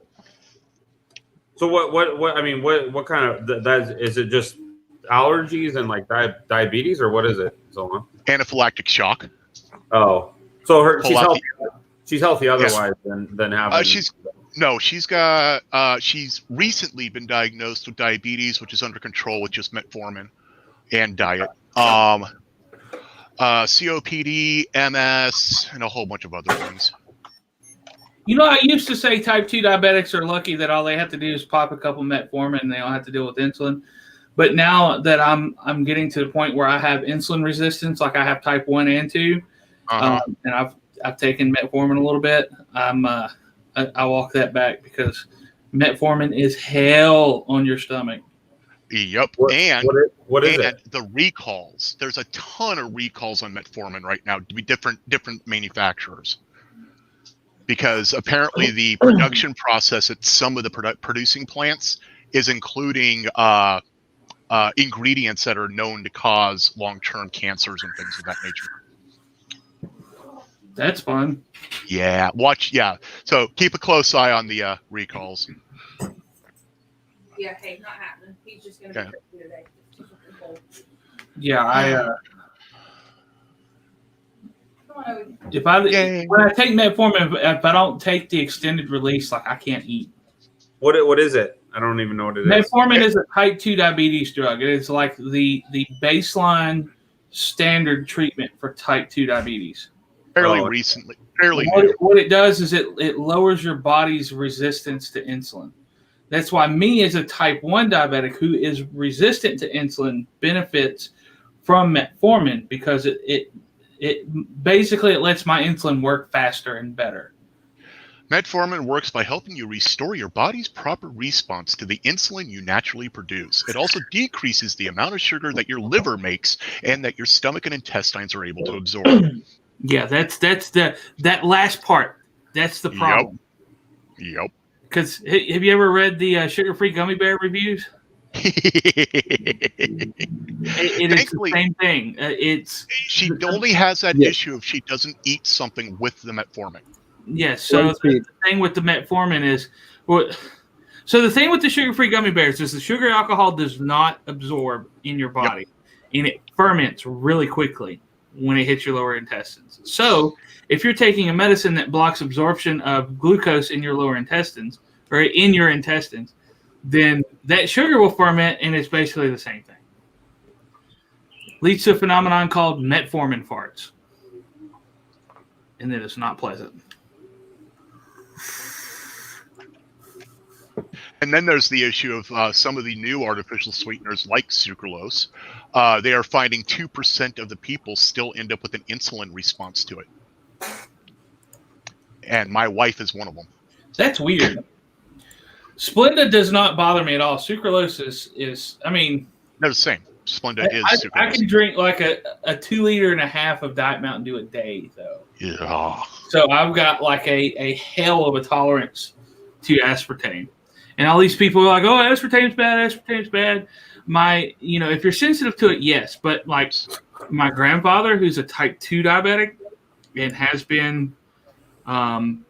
So what kind of that is it? Just allergies and like diabetes, or what is it, Zolan? Anaphylactic shock. Oh, so she's healthy otherwise than having. She's recently been diagnosed with diabetes, which is under control with just metformin and diet. COPD, MS, and a whole bunch of other things. I used to say type 2 diabetics are lucky that all they have to do is pop a couple Metformin and they don't have to deal with insulin. But now that I'm getting to the point where I have insulin resistance, like I have type 1 and 2, and I've taken Metformin a little bit, I walk that back because Metformin is hell on your stomach. Yep. What is and it? the recalls. There's a ton of recalls on metformin right now to be different manufacturers. Because apparently the production process at some of the producing plants is including ingredients that are known to cause long-term cancers and things of that nature. That's fun. Yeah, so keep a close eye on the recalls. Yeah, hey, not happening. He's just gonna be crazy today. It's too fucking cold. Yeah, Come on, Owen. when I take metformin, if I don't take the extended release, like I can't eat. What is it? I don't even know what it is. Metformin is a type 2 diabetes drug. It is like the baseline standard treatment for type 2 diabetes. Fairly new. What it does is it lowers your body's resistance to insulin. That's why me as a type 1 diabetic who is resistant to insulin benefits from metformin because it basically it lets my insulin work faster and better. Metformin works by helping you restore your body's proper response to the insulin you naturally produce. It also decreases the amount of sugar that your liver makes and that your stomach and intestines are able to absorb. Yeah, that's that last part. That's the problem. Yep. Because have you ever read the sugar-free gummy bear reviews? It is the same thing. She only has that issue if she doesn't eat something with the metformin. Yes. So the thing with the metformin is, so the thing with the sugar-free gummy bears is the sugar alcohol does not absorb in your body, and it ferments really quickly when it hits your lower intestines. So if you're taking a medicine that blocks absorption of glucose in your lower intestines or in your intestines, then that sugar will ferment, and it's basically the same thing. Leads to a phenomenon called metformin farts, and then it's not pleasant. And then there's the issue of some of the new artificial sweeteners like sucralose. They are finding 2% of the people still end up with an insulin response to it. And my wife is one of them. That's weird. Splenda does not bother me at all. Sucralose is I mean... They're the same. Splenda is sucralose. I can drink like a 2.5 liters of Diet Mountain Dew a day, though. Yeah. So I've got like a hell of a tolerance to aspartame. And all these people are like, oh, aspartame's bad. If you're sensitive to it, yes. But like my grandfather, who's a type 2 diabetic and has been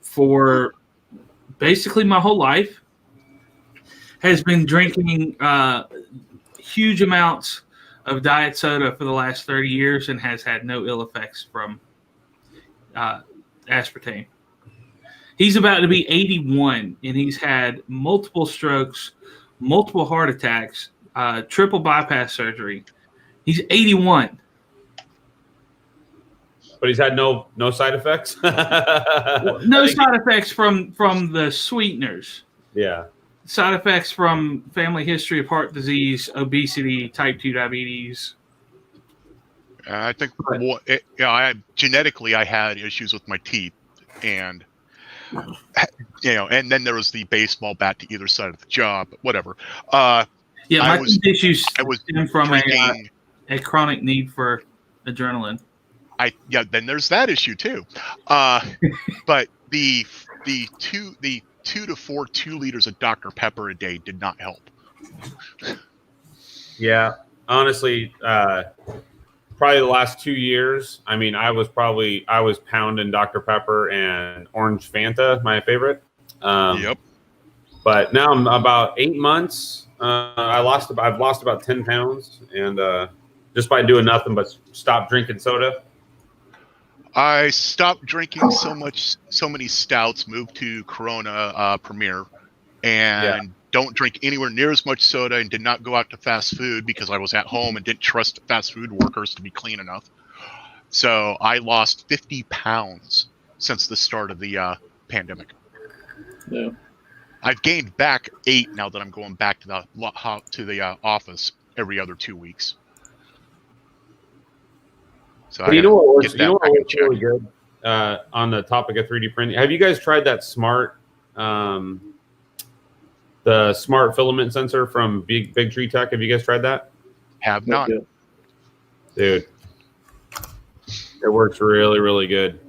for basically my whole life, has been drinking huge amounts of diet soda for the last 30 years and has had no ill effects from aspartame. He's about to be 81, and he's had multiple strokes, multiple heart attacks, triple bypass surgery. He's 81. But he's had no side effects? No side effects from the sweeteners. Yeah. Side effects from family history of heart disease, obesity, type 2 diabetes. I think genetically I had issues with my teeth, and and then there was the baseball bat to either side of the jaw, but whatever. My teeth issues stem from a chronic need for adrenaline. Then there's that issue too. But the 2 to 4 2 liters of Dr. Pepper a day did not help. Yeah, honestly, probably the last 2 years. I mean, I was pounding Dr. Pepper and Orange Fanta, my favorite. Yep. But now I'm about 8 months. I've lost about 10 pounds, and just by doing nothing but stop drinking soda. I stopped drinking so many stouts, moved to Corona Premier, and don't drink anywhere near as much soda, and did not go out to fast food because I was at home and didn't trust fast food workers to be clean enough. So I lost 50 pounds since the start of the pandemic. Yeah. I've gained back 8 now that I'm going back to the office every other 2 weeks. So you know what works really good on the topic of 3D printing? Have you guys tried that smart The smart filament sensor from Big Tree Tech. Have you guys tried that? Have not. Okay. Dude, it works really, really good.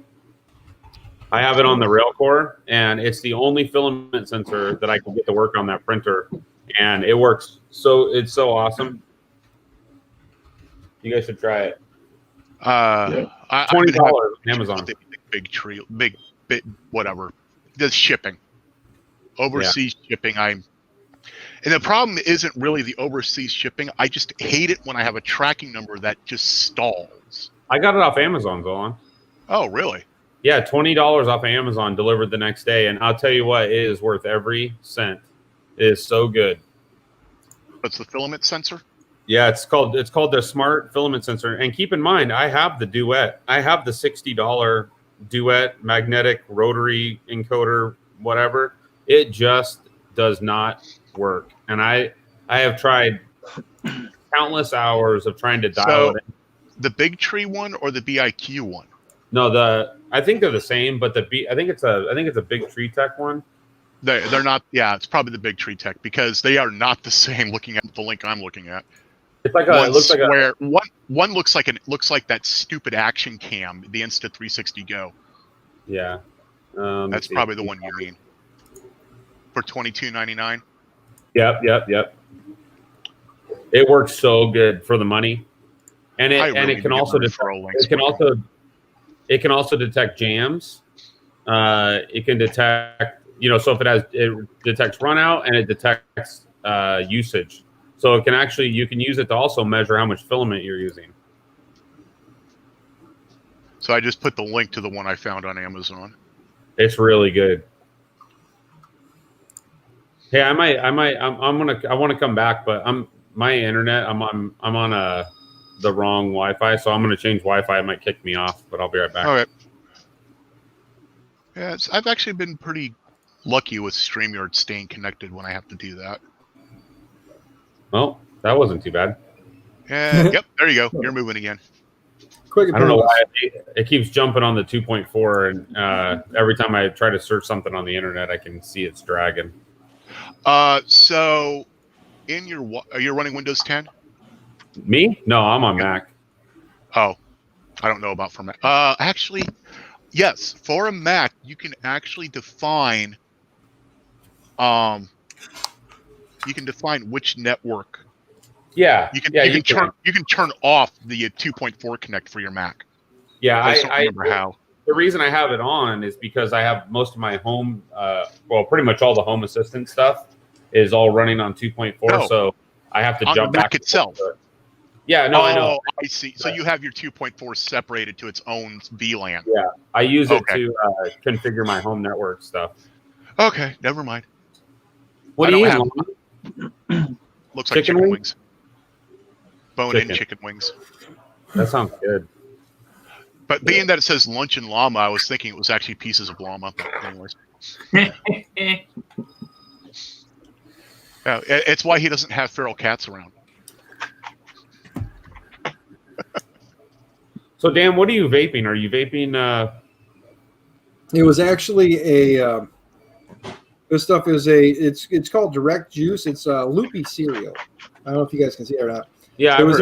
I have it on the Railcore, and it's the only filament sensor that I can get to work on that printer, and it works it's so awesome. You guys should try it. $20 on Amazon. Big tree, big whatever. The shipping, overseas shipping. And the problem isn't really the overseas shipping. I just hate it when I have a tracking number that just stalls. I got it off Amazon, Zolan. Oh, really? Yeah, $20 off Amazon, delivered the next day, and I'll tell you what, it is worth every cent. It is so good. What's the filament sensor? Yeah, it's called the Smart Filament Sensor. And keep in mind, I have the Duet. I have the $60 Duet magnetic rotary encoder, whatever. It just does not work. And I have tried countless hours of trying to dial it in. The Big Tree one or the BIQ one? No, I think they're the same, but I think it's a Big Tree Tech one. They're not. Yeah, it's probably the Big Tree Tech because they are not the same. Looking at the link I'm looking at, it's like it looks like one looks like that stupid action cam, the Insta360 Go. Yeah, that's probably the one you mean. For $22.99. Yep. It works so good for the money, and it can also detect jams. It can detect, so if it detects run out and it detects usage. So you can use it to also measure how much filament you're using. So I just put the link to the one I found on Amazon. It's really good. Hey, I want to come back, but my internet, I'm on the wrong Wi-Fi, so I'm going to change Wi-Fi. It might kick me off, but I'll be right back. All right. Yeah, I've actually been pretty lucky with StreamYard staying connected when I have to do that. Well, that wasn't too bad. Yep, there you go. You're moving again. I don't know why it keeps jumping on the 2.4, and every time I try to search something on the internet, I can see it's dragging. So, are you running Windows 10? Me? No, I'm on Mac. Oh, I don't know about for Mac. Actually, yes, for a Mac, you can actually define. You can define which network. Yeah, you can turn off the 2.4 connect for your Mac. Yeah, I don't remember how. The reason I have it on is because I have most of my home, pretty much all the Home Assistant stuff is all running on 2.4. So I have to on jump the Mac back itself. Yeah, no, I know. I see. So you have your 2.4 separated to its own VLAN. Yeah, I use it to configure my home network stuff. Okay, never mind. What do you eat? Looks like chicken wings. Bone-in chicken wings. That sounds good. But being that it says lunch and llama, I was thinking it was actually pieces of llama. Anyways. It's why he doesn't have feral cats around. So, Dan, what are you vaping? Are you vaping? It was actually this stuff is it's called Direct Juice. It's a loopy cereal. I don't know if you guys can see it or not. Yeah, it was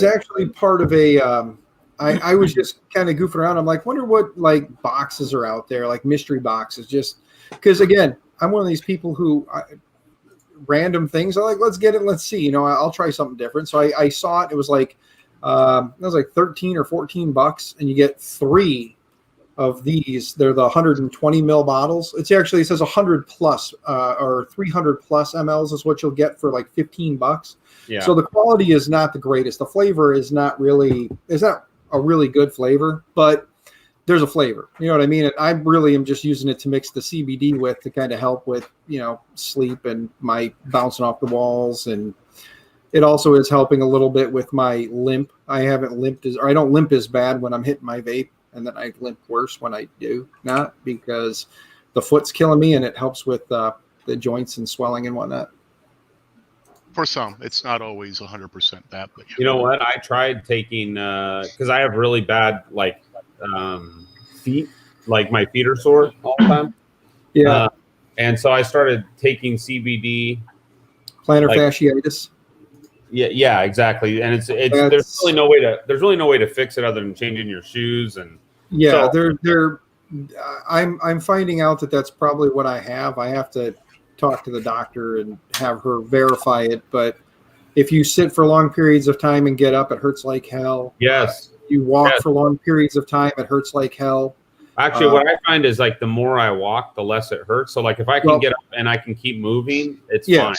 actually part of a. I was just kind of goofing around. I'm like, wonder what like boxes are out there, like mystery boxes. Just because, again, I'm one of these people who random things. I like, let's get it, let's see. I'll try something different. So I saw it. It was like 13 or $14, and you get 3 of these. They're the 120 ml bottles. It says 100 plus or 300 plus mLs is what you'll get for like $15. Yeah. So the quality is not the greatest. The flavor is not a really good flavor, but there's a flavor. You know what I mean? And I really am just using it to mix the CBD with to kind of help with, sleep and my bouncing off the walls. And it also is helping a little bit with my limp. I don't limp as bad when I'm hitting my vape, and then I limp worse when I do not, because the foot's killing me, and it helps with the joints and swelling and whatnot. For some, it's not always 100% that. But you know what? I tried taking because I have really bad feet, like my feet are sore all the time. Yeah, And so I started taking CBD. Plantar Like- fasciitis. Yeah, exactly. And That's- there's really no way to fix it other than changing your shoes and Yeah, so- I'm finding out that that's probably what I have. I have to talk to the doctor and have her verify it. But if you sit for long periods of time and get up, it hurts like hell. yes. You walk Yes. for long periods of time, it hurts like hell. Actually, what I find is like the more I walk, the less it hurts. So like if I can get up and I can keep moving, it's fine.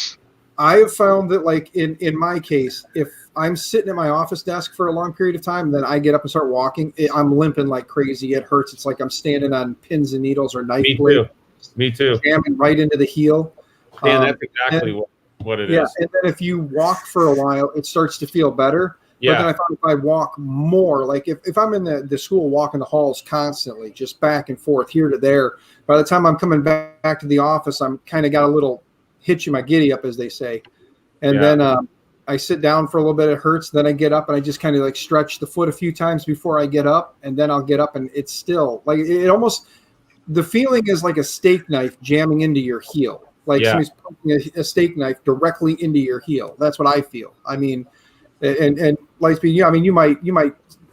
I have found that, like in my case, if I'm sitting at my office desk for a long period of time, then I get up and start walking, I'm limping like crazy. It hurts. It's like I'm standing on pins and needles or knife blade. Me too. Jamming right into the heel. And that's exactly what it is. Yeah, and then if you walk for a while, it starts to feel better. Yeah. But then I thought if I walk more, like if I'm in the school walking the halls constantly, just back and forth here to there, by the time I'm coming back to the office, I'm kind of got a little hitch in my giddy up, as they say. And then I sit down for a little bit, it hurts. Then I get up and I just kind of like stretch the foot a few times before I get up. And then I'll get up and it's still like it almost, the feeling is like a steak knife jamming into your heel. Like somebody's putting a steak knife directly into your heel. That's what I feel. I mean, and Lightspeed, yeah, I mean, you might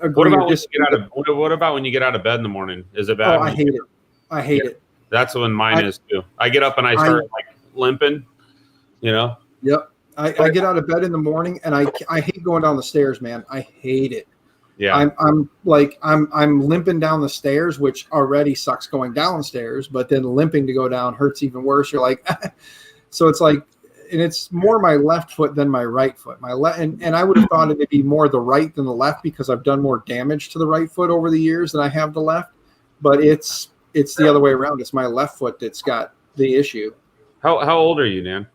agree. What about when you get out of bed in the morning? Is it bad? Oh, I hate it. I hate it. That's when mine is too. I get up and I start like limping, you know? Yep. I get out of bed in the morning and I hate going down the stairs, man. I hate it. Yeah. I'm limping down the stairs, which already sucks going downstairs, but then limping to go down hurts even worse. You're like, so it's like, and it's more my left foot than my right foot. And I would have thought it'd be more the right than the left because I've done more damage to the right foot over the years than I have the left. But it's the other way around. It's my left foot that's got the issue. How old are you, Dan?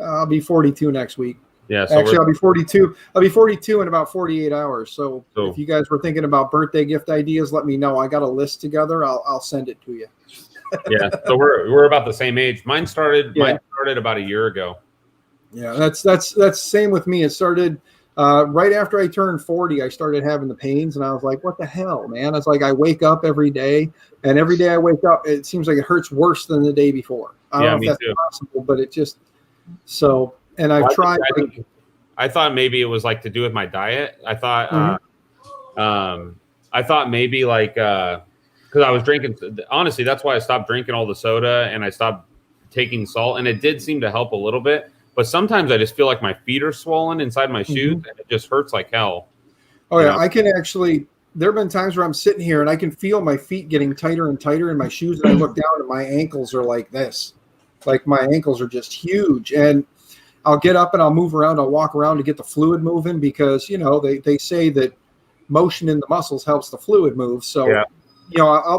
I'll be 42 next week. Yeah. So actually, I'll be 42. I'll be 42 in about 48 hours. So if you guys were thinking about birthday gift ideas, let me know. I got a list together. I'll send it to you. Yeah. So we're about the same age. Mine started about a year ago. Yeah, that's same with me. It started right after I turned 40. I started having the pains, and I was like, "What the hell, man?" It's like I wake up every day, and every day I wake up, it seems like it hurts worse than the day before. I don't know if that's possible, but it just so. And I've tried. I thought maybe it was like to do with my diet. I thought, I thought maybe like because I was drinking. Honestly, that's why I stopped drinking all the soda and I stopped taking salt, and it did seem to help a little bit. But sometimes I just feel like my feet are swollen inside my shoes, and it just hurts like hell. Oh yeah, I can actually. There have been times where I'm sitting here and I can feel my feet getting tighter and tighter in my shoes, and I look down and my ankles are like this, like my ankles are just huge. And I'll get up and I'll move around. I'll walk around to get the fluid moving because they say that motion in the muscles helps the fluid move. So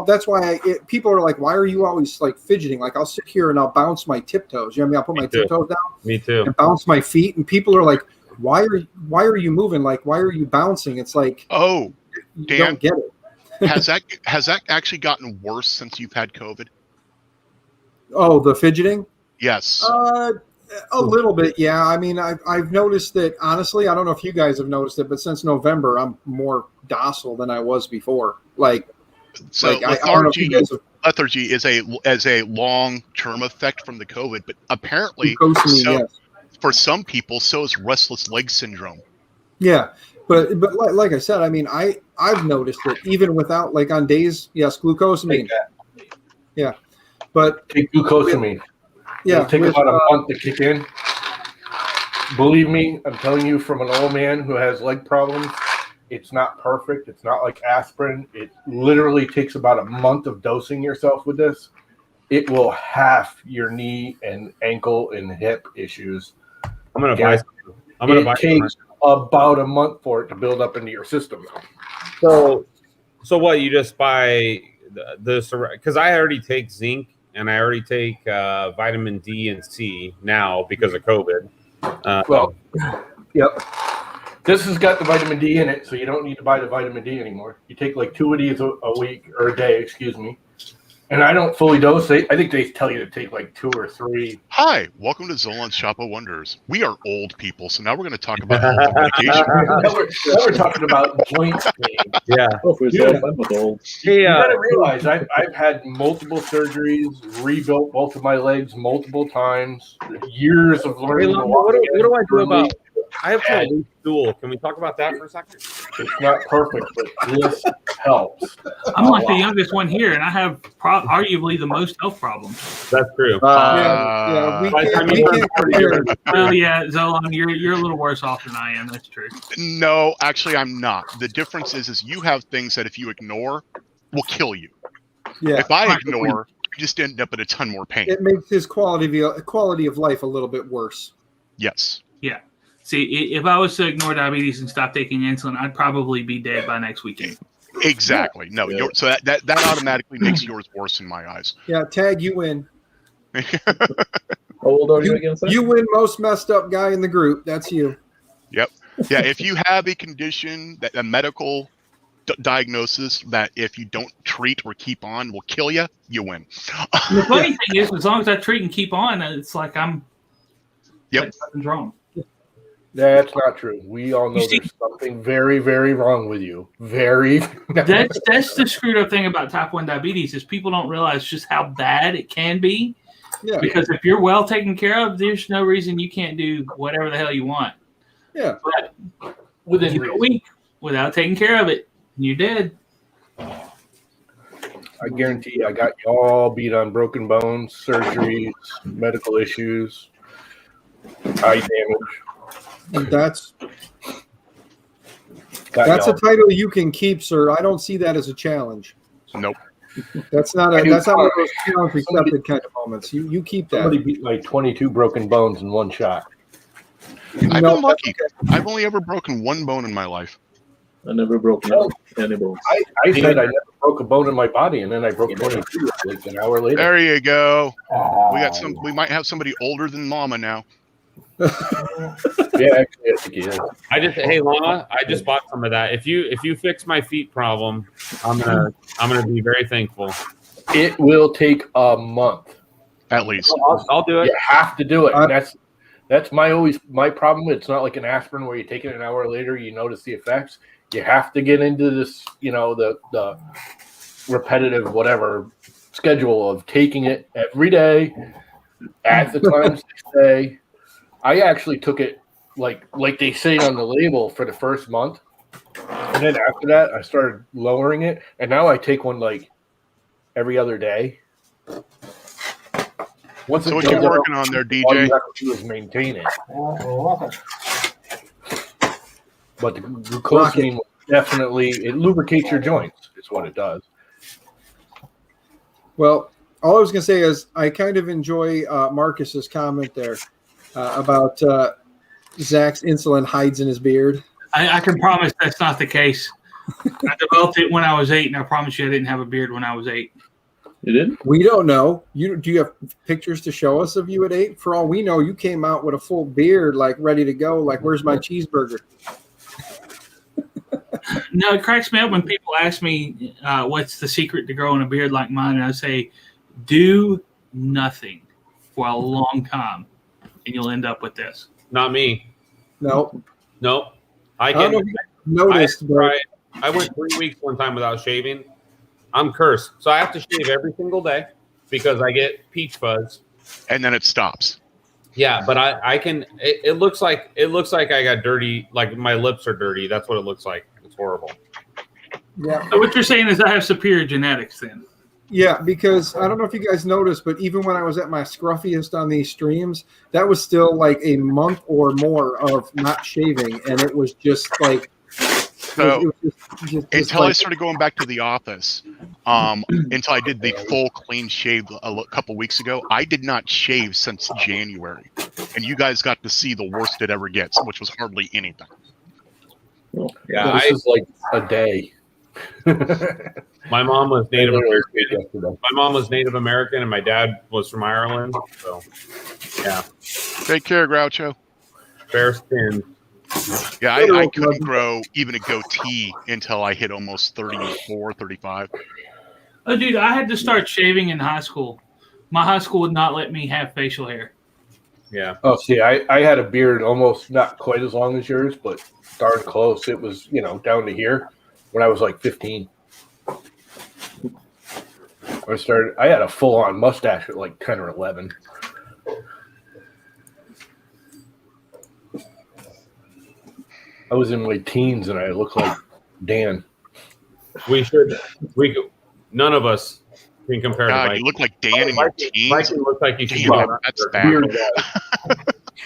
that's why people are like, why are you always like fidgeting? Like I'll sit here and I'll bounce my tiptoes. You know what I mean? I'll put my tiptoes down. Me too. And bounce my feet. And people are like, why are you moving? Like, why are you bouncing? It's like, oh, you Dan, don't get it. has that actually gotten worse since you've had COVID? Oh, the fidgeting? Yes. A little bit, yeah. I mean, I've noticed that, honestly, I don't know if you guys have noticed it, but since November, I'm more docile than I was before. Like, so lethargy is a long-term effect from the COVID, but apparently for some people, so is restless leg syndrome. Yeah, but like I said, I mean, I've noticed it even without, like on days, yes, glucosamine. Yeah, but take glucosamine. Yeah, it'll take about a month to kick in. Believe me, I'm telling you from an old man who has leg problems, it's not perfect. It's not like aspirin. It literally takes about a month of dosing yourself with this. It will half your knee and ankle and hip issues. I'm going to buy some. It takes about a month for it to build up into your system. So what, you just buy this, because I already take zinc. And I already take vitamin D and C now because of COVID. Yep. This has got the vitamin D in it, so you don't need to buy the vitamin D anymore. You take like 2 of these a week or a day, excuse me. And I don't fully dose. I think they tell you to take like 2 or 3. Hi, welcome to Zolan's Shop of Wonders. We are old people, so now we're going to talk about health and medication. now we're talking about joint pain. Yeah. Oh, for Yeah. yourself, I'm not old. Hey, You gotta realize I've had multiple surgeries, rebuilt both of my legs multiple times, years of learning to walk. what do I do again. about? I have a loose stool. Can we talk about that for a second? It's not perfect, but this helps. I'm like the youngest one here, and I have arguably the most health problems. That's true. We by the time can't, you we turn can't 40, compare. Well, yeah, Zolan, you're a little worse off than I am. That's true. No, actually, I'm not. The difference is you have things that if you ignore, will kill you. Yeah, If I ignore, you just end up in a ton more pain. it makes his quality of life a little bit worse. Yes. Yeah. See, if I was to ignore diabetes and stop taking insulin, I'd probably be dead by next weekend. Exactly. No, Yeah. so that automatically makes yours worse in my eyes. Yeah, Tag, you win. How old are you again, sir? You win most messed up guy in the group. That's you. Yep. Yeah, if you have a condition, a medical diagnosis that if you don't treat or keep on will kill you, you win. The funny thing is, as long as I treat and keep on, it's like I'm. Yep. Like nothing's wrong. That's not true. We all know You see- there's something very, very wrong with you. Very. That's the screwed up thing about type 1 diabetes is people don't realize just how bad it can be. Yeah. Because if you're well taken care of, there's no reason you can't do whatever the hell you want. Yeah. But Within you go a reason. week without taking care of it, you're dead. I guarantee you, I got you all beat on broken bones, surgeries, medical issues, eye damage. And that's Got a y'all. title you can keep, sir. I don't see that as a challenge. Nope. That's not one of those challenge accepted kind of moments. You keep that. Somebody beat like 22 broken bones in one shot. I've No, been lucky. that's I've only ever broken one bone in my life. I never broke any bones. I said I never broke a bone in my body, and then I broke 22 like an hour later. There you go. We might have somebody older than Mama now. Yeah, actually, I think he is. Hey Lana, I just bought some of that. If you fix my feet problem, I'm gonna be very thankful. It will take a month. At least. I'll do it. You have to do it. And that's my problem. It's not like an aspirin where you take it an hour later, you notice the effects. You have to get into this, the repetitive whatever schedule of taking it every day at the times they say. I actually took it like they say on the label for the first month, and then after that I started lowering it, and now I take one like every other day. Once So it what you goes up, working on there, all you DJ? have to do is maintain it. But the glucosamine definitely it lubricates your joints. Is what it does. Well, all I was going to say is I kind of enjoy Marcus's comment there about Zach's insulin hides in his beard. I can promise that's not the case. I developed it when I was 8, and I promise you I didn't have a beard when I was 8. You did? We don't know. Do you have pictures to show us of you at 8? For all we know, you came out with a full beard, like ready to go. Like, where's my cheeseburger? No, it cracks me up when people ask me what's the secret to growing a beard like mine, and I say, do nothing for a long time, and you'll end up with this. Not me. No. Nope. I don't know if you noticed, but I went 3 weeks one time without shaving. I'm cursed. So I have to shave every single day because I get peach fuzz. And then it stops. Yeah, but I can. It looks like I got dirty. Like my lips are dirty. That's what it looks like. It's horrible. yeah. So what you're saying is I have superior genetics then. Yeah, because I don't know if you guys noticed, but even when I was at my scruffiest on these streams, that was still like a month or more of not shaving, and it was just like. So just until I like, started going back to the office, until I did the full clean shave a couple weeks ago, I did not shave since January, and you guys got to see the worst it ever gets, which was hardly anything. Yeah, This is like a day. my mom was Native American. Yesterday. My mom was Native American, and my dad was from Ireland. So, yeah, Take care, Groucho. fair skin. Yeah, I couldn't grow even a goatee until I hit almost 34, 35. Oh, dude, I had to start shaving in high school. My high school would not let me have facial hair. Yeah. Oh, see, I had a beard almost not quite as long as yours, but darn close. It was, down to here when I was like 15. I had a full-on mustache at like 10 or 11. I was in my teens and I looked like Dan. None of us can compare to God, Mike. you look like Dan in your teens. Mike looks like he should Damn, be on that's a bad. beard.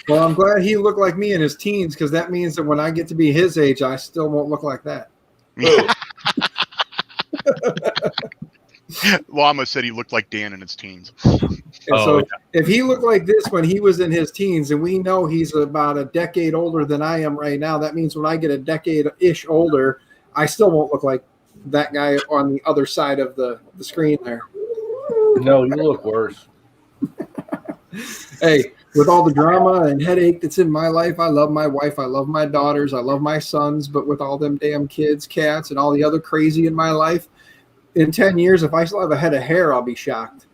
Well, I'm glad he looked like me in his teens because that means that when I get to be his age, I still won't look like that. Well, I almost said he looked like Dan in his teens. And so if he looked like this when he was in his teens, and we know he's about a decade older than I am right now, that means when I get a decade-ish older, I still won't look like that guy on the other side of the screen there. No, you look worse. Hey, with all the drama and headache that's in my life, I love my wife, I love my daughters, I love my sons, but with all them damn kids, cats, and all the other crazy in my life, in 10 years, if I still have a head of hair, I'll be shocked.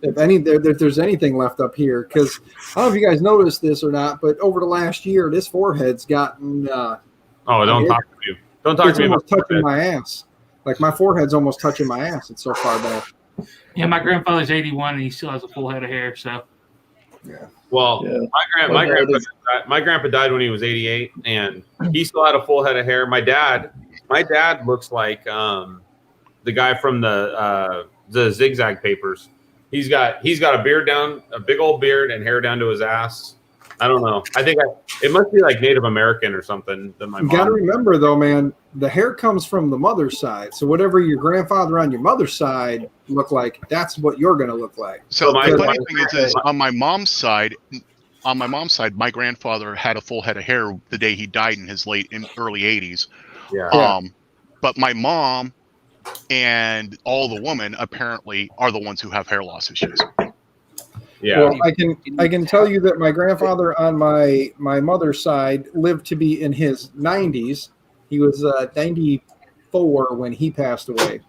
If there's anything left up here, because I don't know if you guys noticed this or not, but over the last year, this forehead's gotten. Don't talk to me. Don't talk it's to me almost about touching my ass. Like my forehead's almost touching my ass. It's so far back. Yeah, my grandfather's 81 and he still has a full head of hair. So, yeah. Well, yeah. My grandpa died when he was 88, and he still had a full head of hair. My dad looks like the guy from the Zigzag Papers. He's got a beard down, a big old beard, and hair down to his ass. I don't know. I think it must be like Native American or something. That my mom. You got to remember though, man, the hair comes from the mother's side. So whatever your grandfather on your mother's side look like, that's what you're going to look like. So the funny thing is on my mom's side, my grandfather had a full head of hair the day he died in his early 80s. Yeah. But my mom and all the women apparently are the ones who have hair loss issues. Yeah. Well, I can tell you that my grandfather on my mother's side lived to be in his 90s. He was 94 when he passed away.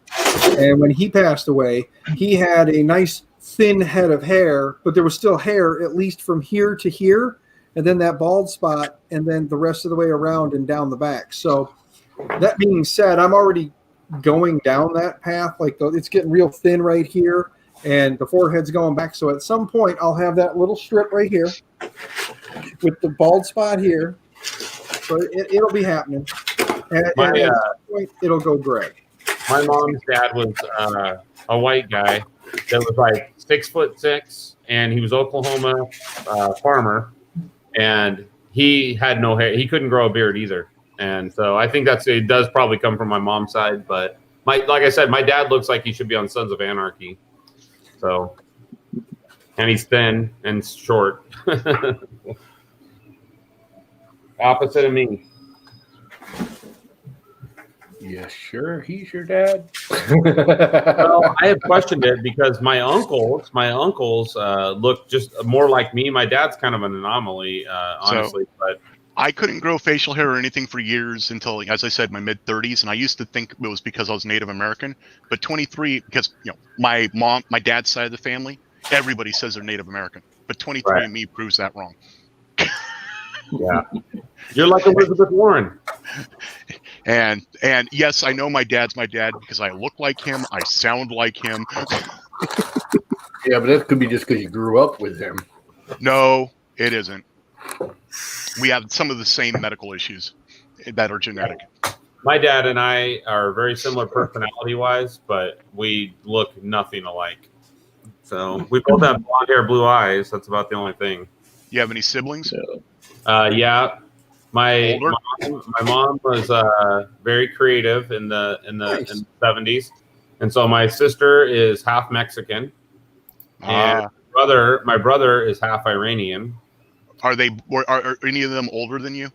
And when he passed away, he had a nice thin head of hair, but there was still hair at least from here to here, and then that bald spot, and then the rest of the way around and down the back. So that being said, I'm already going down that path. Like it's getting real thin right here. And the forehead's going back. So at some point, I'll have that little strip right here with the bald spot here. So it'll be happening. And at some point, it'll go gray. My mom's dad was a white guy that was like 6'6", and he was Oklahoma farmer, and he had no hair. He couldn't grow a beard either. And so I think it does probably come from my mom's side. But like I said, my dad looks like he should be on Sons of Anarchy. So, and he's thin and short. Opposite of me. Yeah, sure. He's your dad. Well, I have questioned it because my uncles look just more like me. My dad's kind of an anomaly, honestly. But I couldn't grow facial hair or anything for years until, as I said, my mid-30s, and I used to think it was because I was Native American. But 23, because my dad's side of the family, everybody says they're Native American, but 23andMe proves that wrong. Yeah, you're like Elizabeth Warren. And yes, I know my dad's my dad because I look like him, I sound like him. Yeah, but that could be just because you grew up with him. No, it isn't. We have some of the same medical issues that are genetic. My dad and I are very similar personality-wise, but we look nothing alike. So we both have blonde hair, blue eyes. That's about the only thing. You have any siblings? Yeah. My mom was very creative in the 70s, and so my sister is half Mexican, and my brother is half Iranian. Are any of them older than you?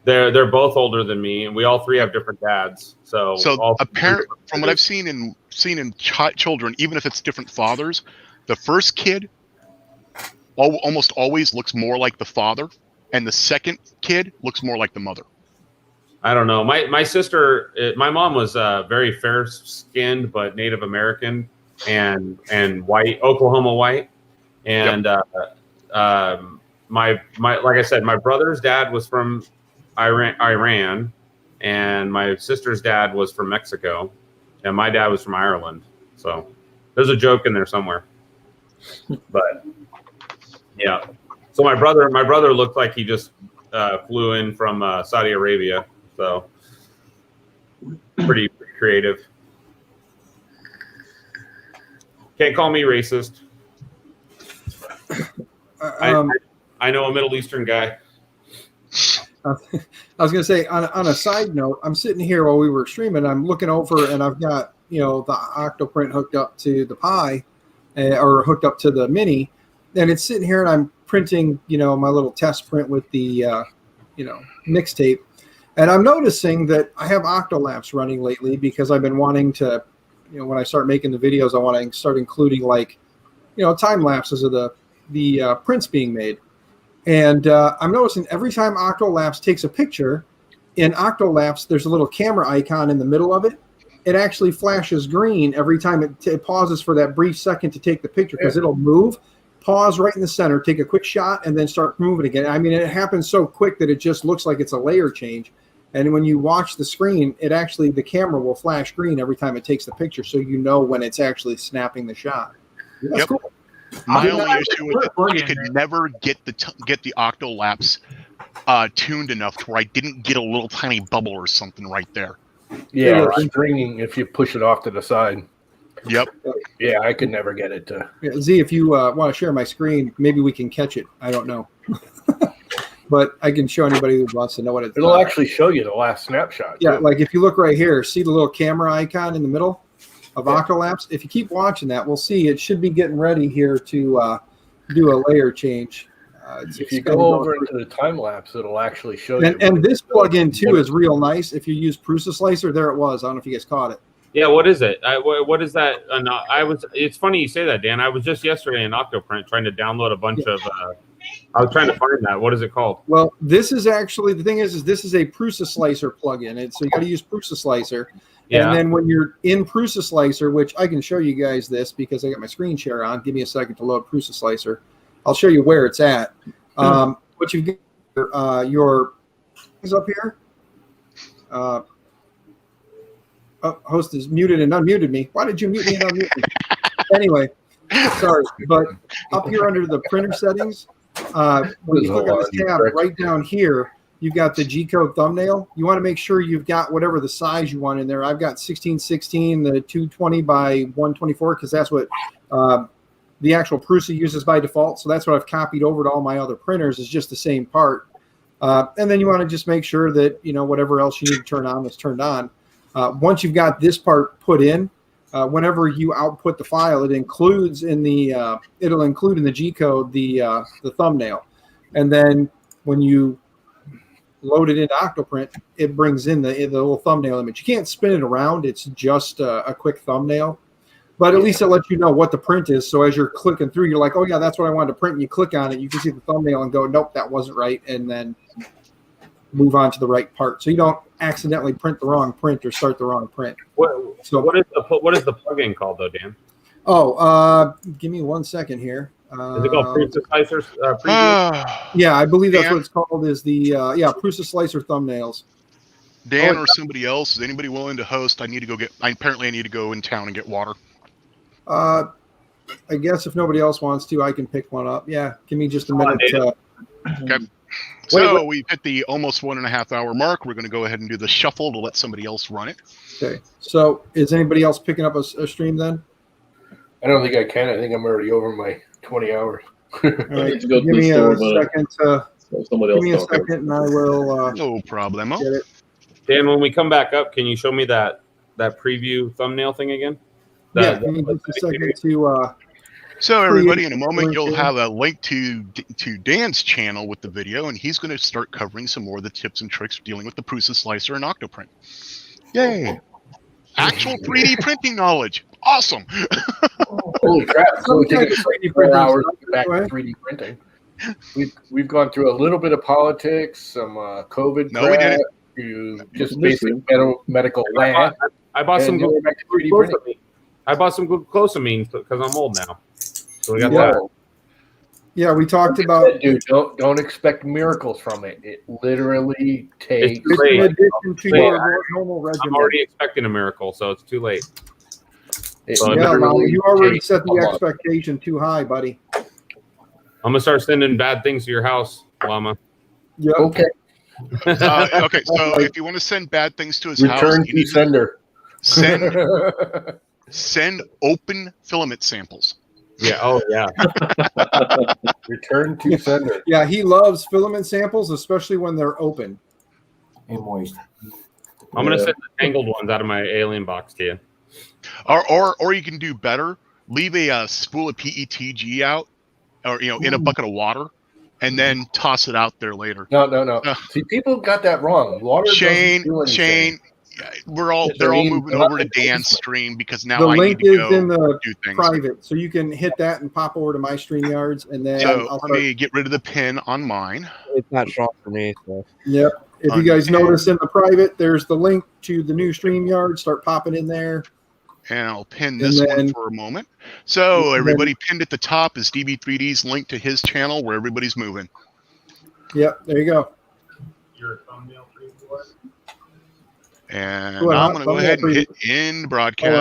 They're both older than me, and we all three have different dads. So apparently, from what I've seen in children, even if it's different fathers, the first kid almost always looks more like the father, and the second kid looks more like the mother. I don't know. My sister, my mom was very fair skinned, but Native American and white, Oklahoma white, and my like I said, my brother's dad was from Iran, and my sister's dad was from Mexico, and my dad was from Ireland. So there's a joke in there somewhere, but yeah. So my brother looked like he just flew in from Saudi Arabia. So pretty creative. Can't call me racist. I know a Middle Eastern guy. I was going to say, on a side note, I'm sitting here while we were streaming. I'm looking over, and I've got the Octoprint hooked up to the Pi, or hooked up to the Mini, and it's sitting here, and I'm printing my little test print with the mixtape, and I'm noticing that I have Octolapse running lately because I've been wanting to, when I start making the videos, I want to start including time lapses of the prints being made. And I'm noticing every time Octolapse takes a picture, in Octolapse, there's a little camera icon in the middle of it. It actually flashes green every time it pauses for that brief second to take the picture, because it'll move, pause right in the center, take a quick shot, and then start moving again. I mean, it happens so quick that it just looks like it's a layer change. And when you watch the screen, the camera will flash green every time it takes the picture, so you know when it's actually snapping the shot. That's cool. My only issue is that I could never get the Octolapse tuned enough to where I didn't get a little tiny bubble or something right there. Yeah, or stringing if you push it off to the side. Yep. Yeah, I could never get it to. Yeah, Z, if you want to share my screen, maybe we can catch it. I don't know. But I can show anybody who wants to know what it's. It'll actually show you the last snapshot. Yeah, like if you look right here, see the little camera icon in the middle of Octolapse? If you keep watching that, we'll see it should be getting ready here to do a layer change. If you go over into the time lapse, it'll actually show you. And this plugin too is real nice. If you use Prusa Slicer, there it was. I don't know if you guys caught it. Yeah, what is it? What is that? It's funny you say that, Dan. I was just yesterday in Octoprint trying to download a bunch of. I was trying to find that. What is it called? Well, this is actually the thing is this is a Prusa Slicer plugin. So you got to use Prusa Slicer. Yeah. And then when you're in Prusa Slicer, which I can show you guys this because I got my screen share on. Give me a second to load Prusa Slicer. I'll show you where it's at. What you've got your is up here. Host is muted and unmuted me. Why did you mute me and unmute me? Anyway, sorry. But up here under the printer settings, when you click on this tab right down here, you've got the G-code thumbnail. You want to make sure you've got whatever the size you want in there. I've got 1616, the 220 by 124, because that's what the actual Prusa uses by default. So that's what I've copied over to all my other printers is just the same part. And then you want to just make sure that, whatever else you need to turn on is turned on. Once you've got this part put in, whenever you output the file, it includes in the it'll include in the G-code the thumbnail. And then when you load it into Octoprint, it brings in the little thumbnail image. You can't spin it around. It's just a quick thumbnail. But at least it lets you know what the print is. So as you're clicking through, you're like, oh, yeah, that's what I wanted to print. And you click on it. You can see the thumbnail and go, nope, that wasn't right. And then move on to the right part. So you don't accidentally print the wrong print or start the wrong print. What is the plugin called, though, Dan? Oh, give me 1 second here. Is it called Prusa Slicer? Yeah, I believe that's what it's called. Is the Prusa Slicer thumbnails. Dan or somebody else? Is anybody willing to host? I need to go apparently I need to go in town and get water. I guess if nobody else wants to, I can pick one up. Yeah, give me just a minute. Okay. So we've hit the almost 1.5 hour mark. We're going to go ahead and do the shuffle to let somebody else run it. Okay. So is anybody else picking up a stream then? I don't think I can. I think I'm already over my 20 hours. All right. Give me a second. Give me a second, and I will. No problemo. Get it. Dan, when we come back up, can you show me that preview thumbnail thing again? Give me just a second to. So everybody, in a moment, you'll have a link to Dan's channel with the video, and he's going to start covering some more of the tips and tricks dealing with the Prusa Slicer and Octoprint. Yay! Actual 3D printing knowledge. Awesome. Holy crap! So we take 4 hours to get back to 3D printing. We've gone through a little bit of politics, some COVID. No, we didn't. You just This basic room. medical I lab. bought some And you're back to 3D printing. glucosamine. I bought some glucosamine because I'm old now. So we got Yeah. that. Yeah, we talked about Dude, don't expect miracles from it. It literally takes. It's in late. addition to Wait, your normal I'm regimen. already expecting a miracle, so it's too late. It So Yeah, literally Molly, you already takes set a the month. expectation too high, buddy. I'm gonna start sending bad things to your house, Llama. Yep. Okay, Okay, so if you want to send bad things to his house, return you to need to sender. send open filament samples. Yeah. Oh yeah. Return to sender. Yeah, he loves filament samples, especially when they're open. And moist. I'm gonna Yeah. send the tangled ones out of my alien box to you. Or you can do better. Leave a spool of PETG out, or in a bucket of water, and then toss it out there later. No. See, people got that wrong. Water Shane, doesn't do anything. Shane, they're all Shane, moving not over to in Dan's basement. stream because now The I link need to is go in the do things. private, so you can hit that and pop over to my StreamYards, and then So I'll let start. me get rid of the pin on mine. It's not strong for me. So. Yep. If you guys Okay. notice in the private, there's the link to the new StreamYard. Start popping in there. And I'll pin And this one then- for a moment. So and everybody pinned at the top is DB3D's link to his channel where everybody's moving. Yep. There you go. Your thumbnail And Go ahead, I'm going to go thumbnail ahead and preview. hit end broadcast.